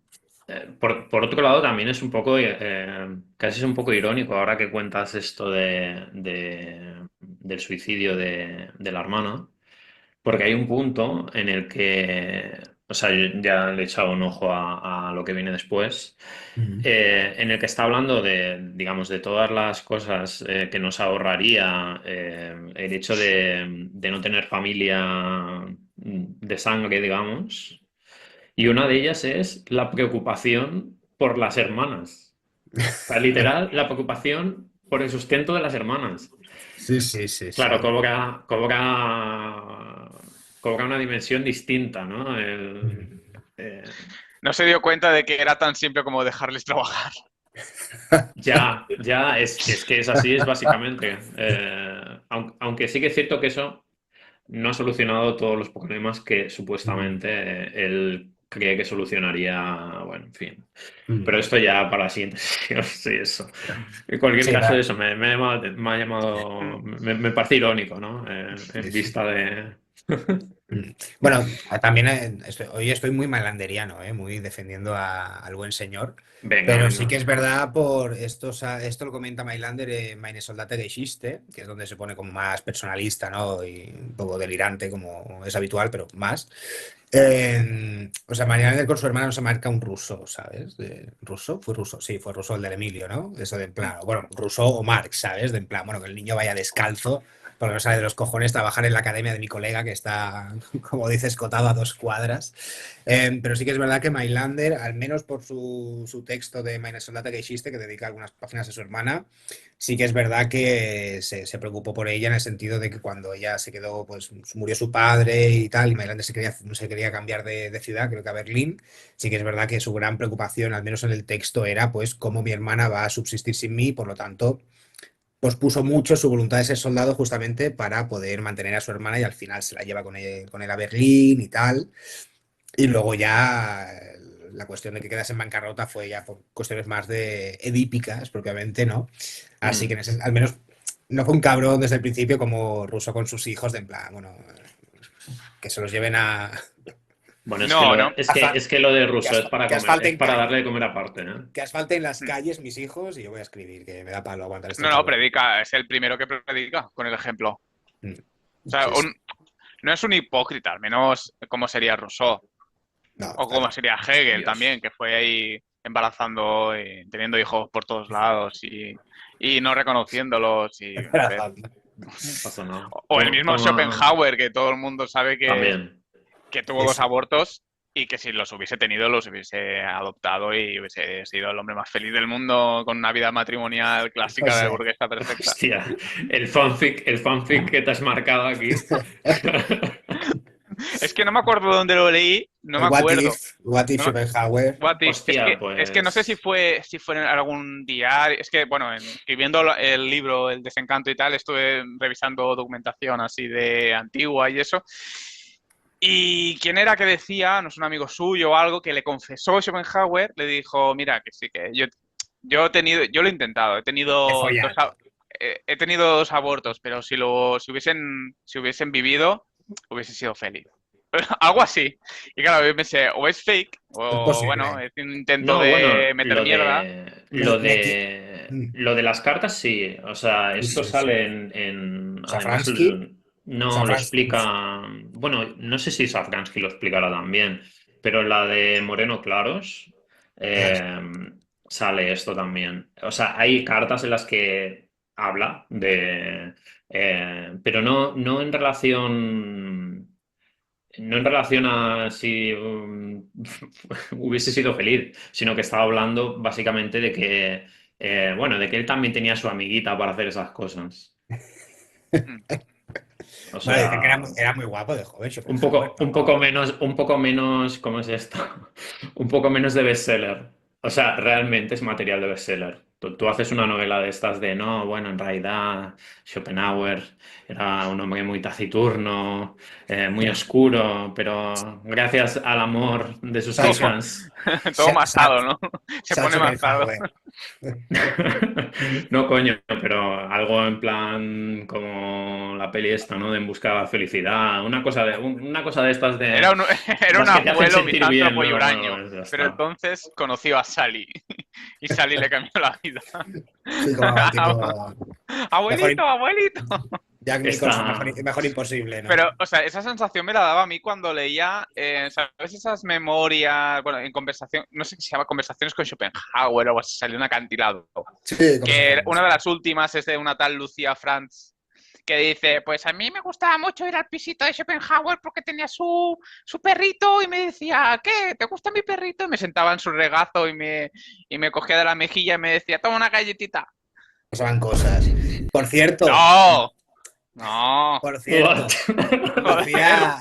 por otro lado, también es un poco, casi es un poco irónico ahora que cuentas esto del suicidio de la hermana, porque hay un punto en el que, o sea, yo ya le he echado un ojo a lo que viene después, Mm. en el que está hablando de, digamos, de todas las cosas que nos ahorraría el hecho de no tener familia de sangre, digamos. Y una de ellas es la preocupación por las hermanas. O sea, literal, la preocupación por el sustento de las hermanas. Sí, sí, sí, Claro, sí. cobra una dimensión distinta, ¿no? Mm. No se dio cuenta de que era tan simple como dejarles trabajar. Es que es así, es básicamente. Aunque sí que es cierto que eso no ha solucionado todos los problemas que Mm. supuestamente él cree que solucionaría, bueno, en fin. Mm. Pero esto ya para la siguiente sesión, sí, eso. En cualquier Sí, caso, va. eso me parece irónico, ¿no? Sí, En sí. vista de... Mm. Bueno, también hoy estoy muy malanderiano, muy defendiendo al buen señor, Venga, pero sí venga. que es verdad por esto, esto lo comenta Mailander en Meine Soldaten Geschichte, que es donde se pone como más personalista, ¿no? Y un poco delirante, como es habitual, pero más. O sea, Mailander con su hermano se marca un ruso, ¿sabes? ¿Ruso? Fue ruso, sí, fue ruso el del Emilio, ¿no? Eso de en plan, bueno, ruso o Marx, ¿sabes? De en plan, bueno, que el niño vaya descalzo porque no sale de los cojones trabajar en la academia de mi colega que está, como dices, escotado a 2 cuadras. Pero sí que es verdad que Mailander, al menos por su texto de Meine Soldata que hiciste, que dedica algunas páginas a su hermana, sí que es verdad que se preocupó por ella en el sentido de que cuando ella se quedó, pues murió su padre y tal, y Mailander se quería cambiar de ciudad, creo que a Berlín, sí que es verdad que su gran preocupación, al menos en el texto, era pues cómo mi hermana va a subsistir sin mí, por lo tanto pospuso mucho su voluntad de ser soldado justamente para poder mantener a su hermana y al final se la lleva con él a Berlín y tal. Y luego ya la cuestión de que quedas en bancarrota fue ya por cuestiones más de edípicas propiamente, ¿no? Así que Mm. al menos no fue un cabrón desde el principio como Russo con sus hijos, de en plan, bueno, que se los lleven Bueno, No, no. es que lo de ruso Que es para que comer, asfalten es para calle. darle de comer aparte, ¿eh? Que asfalten las calles mis hijos y yo voy a escribir, que me da palo aguantar este No, no, cabrón. predica, es el primero que predica con el ejemplo. Mm. O sea, Sí, sí. no es un hipócrita, al menos como sería Rousseau. No, O está como claro. sería Hegel Dios. también, que fue ahí embarazando y teniendo hijos por todos lados y no reconociéndolos. A ver. No pasa nada. O el mismo Toma Schopenhauer, que todo el mundo sabe también. que tuvo Sí, dos sí. abortos y que si los hubiese tenido, los hubiese adoptado y hubiese sido el hombre más feliz del mundo con una vida matrimonial O clásica de sea, burguesa perfecta. Hostia, el fanfic que te has marcado aquí. Es que no me acuerdo dónde lo leí, no me el acuerdo. What if No me- Schopenhauer. What if? Hostia, Es que no sé pues. si fue en algún diario. Es que, bueno, escribiendo el libro El desencanto y tal, estuve revisando documentación así de antigua y eso. Y quién era que decía, no es un amigo suyo o algo, que le confesó Schopenhauer, le dijo, mira, que sí, que yo he tenido, yo lo he intentado, De follar. he tenido dos abortos, pero si hubiesen vivido, hubiese sido feliz. Algo así. Y claro, yo pensé, o es fake, Es o bueno, posible. es un intento No, bueno, de meter mierda. lo de las cartas sí. O sea, Sí, esto sí, sí. sale en además Safransky. no lo Safransky. explica. Bueno, no sé si Safransky lo explicará también, pero en la de Moreno Claros eh, sale esto también. O sea, hay cartas en las que habla de. Pero no en relación. No en relación a si hubiese sido feliz, sino que estaba hablando básicamente de que, bueno, de que él también tenía su amiguita para hacer esas cosas. Mm. O Bueno, dicen que sea, era muy guapo de joven, Schopenhauer, ¿no? un poco menos, ¿cómo es esto? Un poco menos de bestseller. O sea, realmente es material de bestseller. Tú haces una novela de estas de, no, bueno, en realidad Schopenhauer era un hombre muy taciturno, muy oscuro, pero gracias al amor de sus Sa- Sa- hijas. Todo Sa- Sa- masado, ¿no? Se pone masado. Schopenhauer. No, coño, pero algo en plan como la peli esta, ¿no? De En busca de la felicidad. Una cosa de estas de Era un las que te hacen abuelo sentir bien, misántropo y ¿no? huraño, Bueno, ya pero está. entonces conoció a Sally y Sally le cambió la vida. Sí, como tipo mejor, Abuelito, abuelito. Jack Nicholson, Está. mejor imposible, ¿no? Pero, o sea, esa sensación me la daba a mí cuando leía, ¿sabes? Esas memorias, bueno, en conversación, no sé si se llama Conversaciones con Schopenhauer o algo así, salió un acantilado. Sí, Que conversaciones. una de las últimas es de una tal Lucía Franz, que dice, pues a mí me gustaba mucho ir al pisito de Schopenhauer porque tenía su perrito y me decía, ¿qué? ¿Te gusta mi perrito? Y me sentaba en su regazo y me cogía de la mejilla y me decía, toma una galletita. Pasaban cosas. Por cierto, No, no, por What? cierto, joder. Lucía,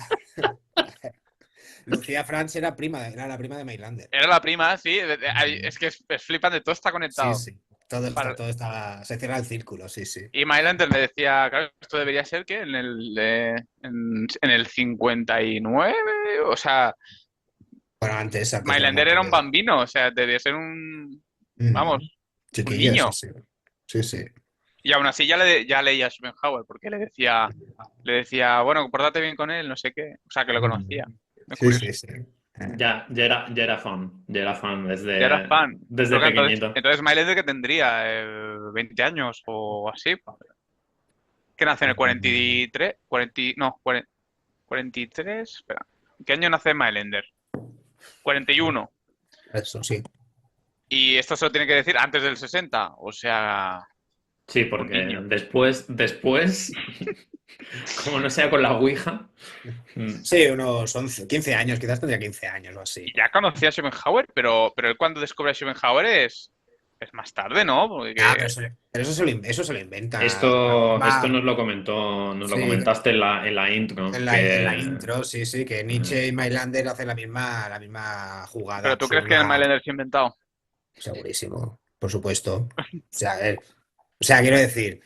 Lucía Franz era la prima de Mailander. Era la prima, sí. Es que es flipante, todo está Sí, conectado. sí. Para- Todo está, se cierra el círculo, sí, sí. Y Mindlander le decía, claro, esto debería ser que en el 59, o sea, Bueno, antes de la Mindlander muerte era un de... bambino, o sea, debería ser Mm, vamos, un chiquillo, sí, niño. sí. Sí, sí. Y aún así ya leía Schopenhauer, porque le decía, bueno, pórtate bien con él, no sé qué. O sea, que lo conocía. Es Sí, curioso. sí, sí. Ya era fan Ya era fan. desde Pero que pequeñito. entonces Mindlander que tendría 20 años o así. Que nace en el 43, 40, no, 43, espera. ¿En qué año nace Mailänder? 41. Eso, sí. Y esto se lo tiene que decir antes del 60, o sea, Sí, un porque niño. después, como no sea con la Ouija. Sí, unos 11, 15 años, quizás tendría 15 años o así. Y ya conocía a Schopenhauer, pero él cuando descubre a Schopenhauer es más tarde, ¿no? Ah, Porque, pero eso se lo inventa de una Esto forma. nos lo Sí, comentaste en la intro, en la que intro, sí, sí, que Nietzsche y Mailander hacen la misma jugada pero ¿tú crees que el absurda, Mailänder se ha inventado? segurísimo, por supuesto. O sea, quiero decir,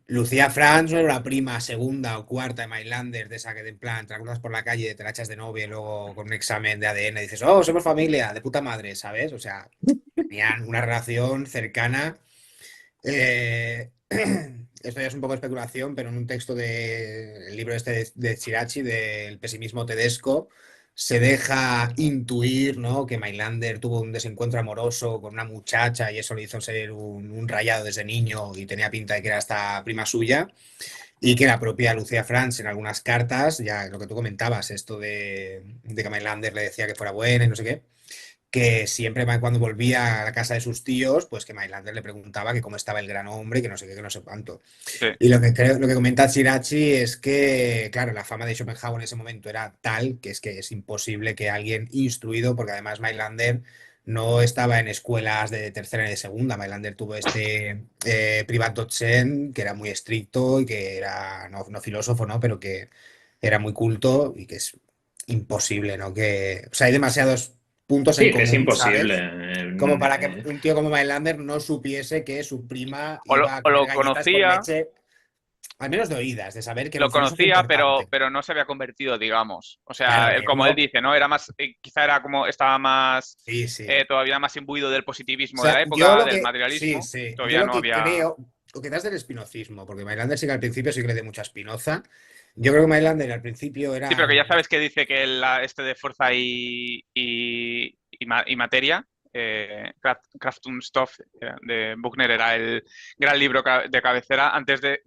Lucía Franz no era una prima segunda o cuarta de Mailander, de esa que en plan, te la cruzas por la calle, te la echas de novia y luego con un examen de ADN dices, oh, somos familia, de puta madre, ¿sabes? O sea, tenían una relación cercana. Esto ya es un poco de especulación, pero en un texto del libro este de Chirachi, del pesimismo tedesco, se deja intuir, ¿no? Que Mailander tuvo un desencuentro amoroso con una muchacha y eso le hizo ser un rayado desde niño y tenía pinta de que era esta prima suya. Y que la propia Lucía Franz en algunas cartas, ya lo que tú comentabas, esto de que Mailander le decía que fuera buena y no sé qué, que siempre cuando volvía a la casa de sus tíos, pues que Mailander le preguntaba que cómo estaba el gran hombre y que no sé qué, que no sé cuánto. Sí. Y lo que comenta Chirachi es que, claro, la fama de Schopenhauer en ese momento era tal que es imposible que alguien instruido, porque además Mailander no estaba en escuelas de tercera ni de segunda. Mailander tuvo este Privatdozent, que era muy estricto y que era, no filósofo, ¿no? Pero que era muy culto y que es imposible, ¿no? O sea, hay demasiados puntos en Sí, que es común, imposible. ¿sabes? Como para que un tío como Mailander no supiese que su prima iba a O comer lo galletas con conocía, leche, al menos de oídas, de saber que era un filósofo pero, importante. no se había convertido, digamos. O Claro, sea, él, como él leerlo, dice, ¿no? Era más, quizá era como, estaba más, sí, sí. todavía más imbuido del O positivismo de sea, la yo época, lo del que, sí, materialismo. sí, yo Todavía lo no que había. creo, o quizás del espinozismo, porque Mailander sí que al principio sí que le dio mucha Spinoza. Yo creo que Mailander al principio Sí, era pero que ya sabes que dice que este de fuerza y materia, Kraft und Stoff, de Buchner, era el gran libro de cabecera antes de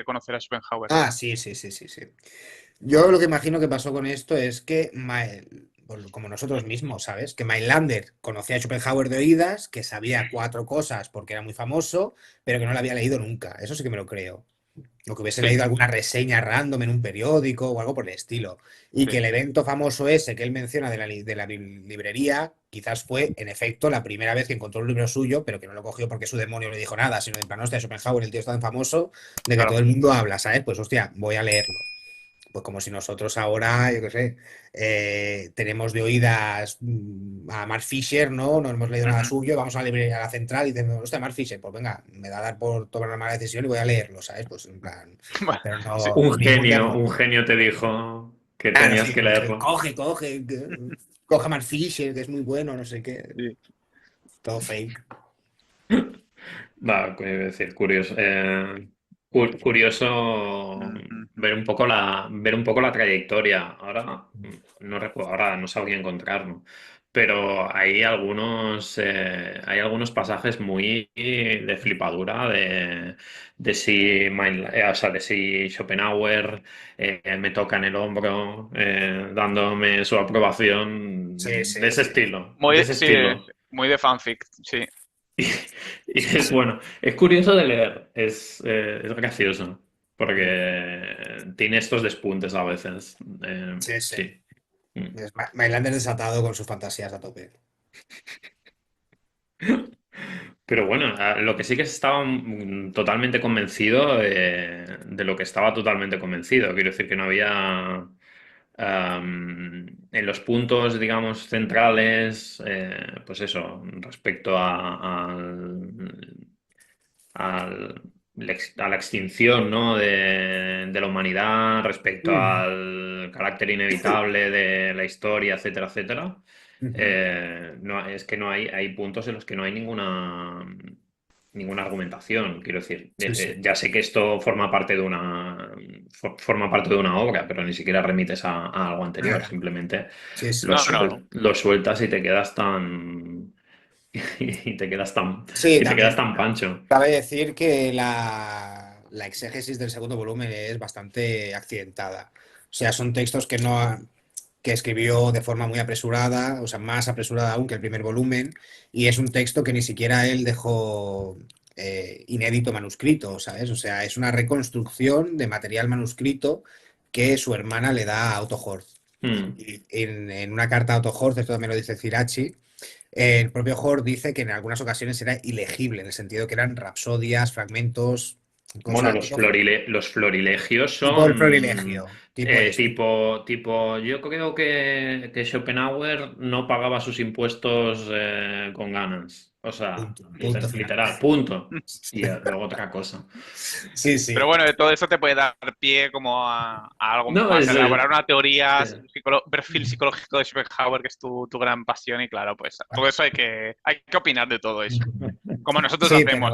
conocer a Schopenhauer. Ah, sí, sí, sí, sí, sí. Yo lo que imagino que pasó con esto es que, pues, como nosotros mismos, ¿sabes? Que Mailander conocía a Schopenhauer de oídas, que sabía 4 cosas porque era muy famoso, pero que no lo había leído nunca. Eso sí que me lo creo. O que hubiese Sí, leído alguna reseña random en un periódico o algo por el estilo. Y que sí. el evento famoso ese que él menciona de la librería, quizás fue, en efecto, la primera vez que encontró un libro suyo, pero que no lo cogió porque su demonio le dijo nada, sino en plan, hostia, Schopenhauer, el tío es tan famoso de que todo Claro. el mundo habla, ¿sabes? Pues hostia, voy a leerlo. Pues como si nosotros ahora, yo qué sé, tenemos de oídas a Mark Fisher, ¿no? No hemos leído nada Ujú. suyo, vamos a la librería, a la central y decimos, hostia, Mark Fisher, pues venga, me da a dar por tomar una mala decisión y voy a leerlo, ¿sabes? Pues en plan, Bueno, pero sí. no, ningún Un demonio. genio te dijo que Claro, tenías sí, que leerlo. coge a Mark Fisher, que es muy bueno, no sé qué, Sí. todo fake. Va, es decir, curioso, curioso Ujú. ver un poco la trayectoria. Ahora no recuerdo, ahora no sabría encontrarlo. Pero hay algunos pasajes muy de flipadura de si, o sea, de si Schopenhauer me toca en el hombro dándome su Sí, aprobación de sí, ese sí. estilo, de Muy, ese sí, estilo. muy de fanfic, sí. Y, y es bueno, es curioso de leer, es gracioso, porque tiene estos despuntes a veces. Sí, sí. Sí. Mm. Es Mailander desatado con sus fantasías a tope. Pero bueno, lo que sí que estaba totalmente convencido de lo que estaba totalmente convencido. Quiero decir que no había en los puntos, digamos, centrales, pues eso, respecto al- a la extinción, ¿no? de la humanidad, respecto Mm. al carácter inevitable de la historia, etcétera, etcétera. Ujú. No, es que no hay puntos en los que no hay ninguna argumentación. Quiero decir, Sí, sí. ya sé que esto forma parte de una obra, pero ni siquiera remites a algo anterior. Nada. Simplemente Sí, sí. No. lo sueltas y te quedas tan y te quedas tan Sí, y te quedas también. tan pancho. Cabe decir que la exégesis del segundo volumen es bastante accidentada. O sea, son textos que escribió de forma muy apresurada, o sea, más apresurada aún que el primer volumen, y es un texto que ni siquiera él dejó inédito manuscrito, ¿sabes? O sea, es una reconstrucción de material manuscrito que su hermana le da a Otto Horth. Mm. Y en una carta a Otto Horth, esto también lo dice Cirachi, el propio Hort dice que en algunas ocasiones era ilegible, en el sentido que eran rapsodias, fragmentos, Bueno, cosas tipo, los florilegios tipo el son florilegio, tipo eso. yo creo que Schopenhauer no pagaba sus impuestos con ganas. O sea, Punto, punto final. literal, punto. Y luego otra cosa. Sí, Pero sí. bueno, de todo eso te puede dar pie como a algo No, más, a elaborar una teoría, sí. perfil psicológico de Schopenhauer, que es tu gran pasión, y claro, pues todo eso hay que opinar de todo eso, como nosotros Sí, hacemos.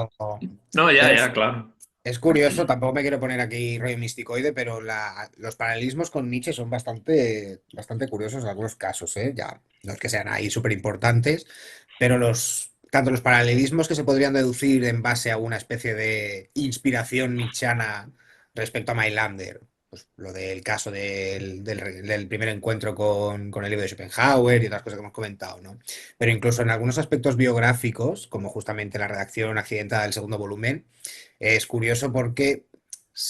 No, ya, pero ya, claro. Es curioso, tampoco me quiero poner aquí rollo misticoide, pero los paralelismos con Nietzsche son bastante curiosos en algunos casos, ¿eh? Ya, no es que sean ahí súper importantes, pero tanto los paralelismos que se podrían deducir en base a una especie de inspiración nietzscheana respecto a Mailander, pues lo del caso del primer encuentro con el libro de Schopenhauer y otras cosas que hemos comentado, ¿no? Pero incluso en algunos aspectos biográficos, como justamente la redacción accidentada del segundo volumen, es curioso porque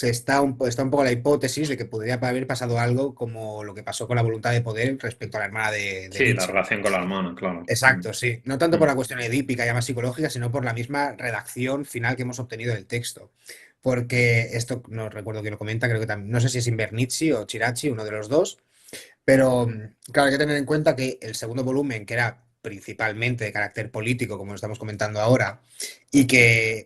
está un poco la hipótesis de que podría haber pasado algo como lo que pasó con la voluntad de poder respecto a la hermana de Sí, la Nietzsche. relación con la hermana, claro. Exacto, sí. No tanto por Mm. la cuestión edípica y más psicológica, sino por la misma redacción final que hemos obtenido del texto. Porque esto, no recuerdo quién lo comenta, creo que también, no sé si es Invernizzi o Chirachi, uno de los dos, pero claro, hay que tener en cuenta que el segundo volumen, que era principalmente de carácter político, como estamos comentando ahora, y que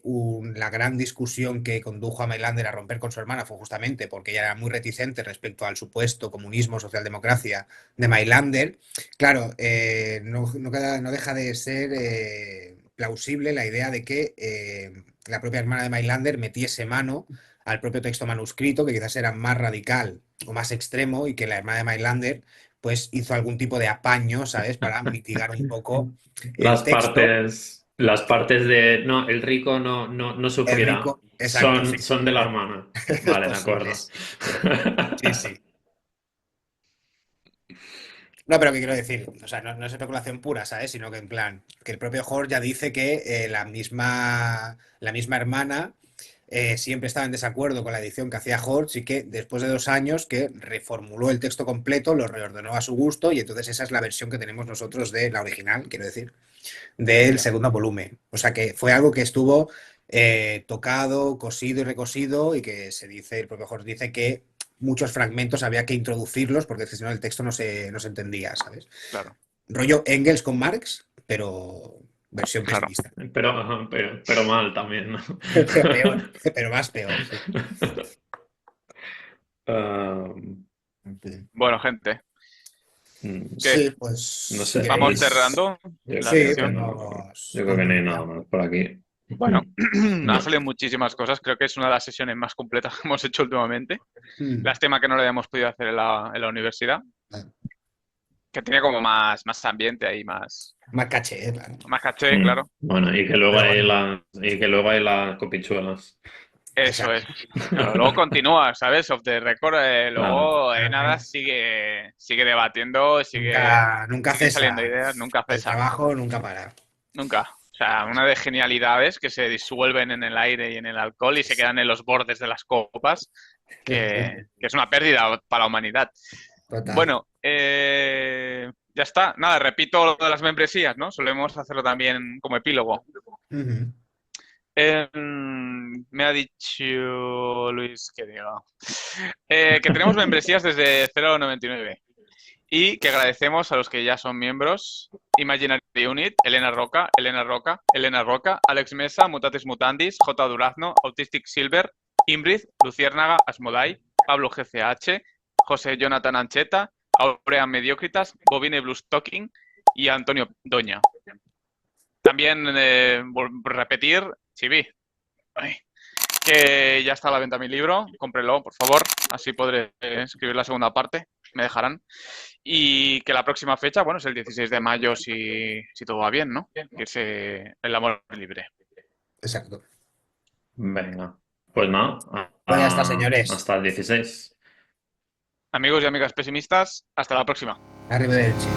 la gran discusión que condujo a Mailander a romper con su hermana fue justamente porque ella era muy reticente respecto al supuesto comunismo, socialdemocracia de Mailander. Claro, no deja de ser plausible la idea de que la propia hermana de Mailander metiese mano al propio texto manuscrito, que quizás era más radical o más extremo, y que la hermana de Mailander pues hizo algún tipo de apaño, ¿sabes? Para mitigar un poco el texto. Las partes de no, el rico no El sufrirá. rico, exacto, sí. Son de la hermana. Es Vale, de posible, acuerdo. sí. Sí, sí. No, pero ¿qué quiero decir? O sea, no es especulación pura, ¿sabes? Sino que en plan, que el propio Horst ya dice que la misma hermana siempre estaba en desacuerdo con la edición que hacía Horst y que después de 2 años que reformuló el texto completo, lo reordenó a su gusto y entonces esa es la versión que tenemos nosotros de la original, quiero decir, del Ya. segundo volumen. O sea que fue algo que estuvo tocado, cosido y recosido y que el propio Horst dice que muchos fragmentos había que introducirlos porque si no el texto no se entendía, ¿sabes? Claro, Rollo Engels con Marx, pero versión claro. pesimista. Ajá, pero mal también, ¿no? Peor, pero más peor, sí. Ah, En fin. Bueno, gente, ¿qué? Sí, pues no si sé. ¿Vamos queréis, cerrando la sí, sesión? Yo creo que no hay podemos nada ya. más por aquí. Bueno, han No. salido muchísimas cosas. Creo que es una de las sesiones más completas que hemos hecho últimamente. Mm. Lástima que no lo hayamos podido hacer en la universidad, que tiene como más ambiente ahí, Más caché, claro. más caché, claro. Bueno, Pero bueno, y que luego hay las copichuelas. Eso es. exacto. Claro, luego continúa, ¿sabes? Off the record, Claro. luego nada, sigue debatiendo, Nunca siguen saliendo cesa. ideas, nunca El cesa, trabajo nunca para. nunca. O sea, una de genialidades que se disuelven en el aire y en el alcohol y se quedan en los bordes de las copas, que es una pérdida para la humanidad. Total. Bueno, ya está. Nada, repito lo de las membresías, ¿no? Solemos hacerlo también como epílogo. Ujú. Me ha dicho Luis que diga que tenemos membresías desde 0,99 y que agradecemos a los que ya son miembros: Imaginary Unit, Elena Roca, Alex Mesa, Mutatis Mutandis, J. Durazno, Autistic Silver, Imbriz, Luciérnaga, Asmodai, Pablo GCH, José Jonathan Ancheta, Aurea Mediocritas, Bobine Bluestocking y Antonio Doña. También repetir, Chibi, que ya está a la venta mi libro, cómprelo, por favor, así podré escribir la segunda parte, me dejarán. Y que la próxima fecha, bueno, es el 16 de mayo si todo va bien, ¿no? Que es El amor libre. Exacto. Venga. Pues nada, Pues ya está, señores. hasta el 16. Amigos y amigas pesimistas, hasta la próxima. Arrivederci.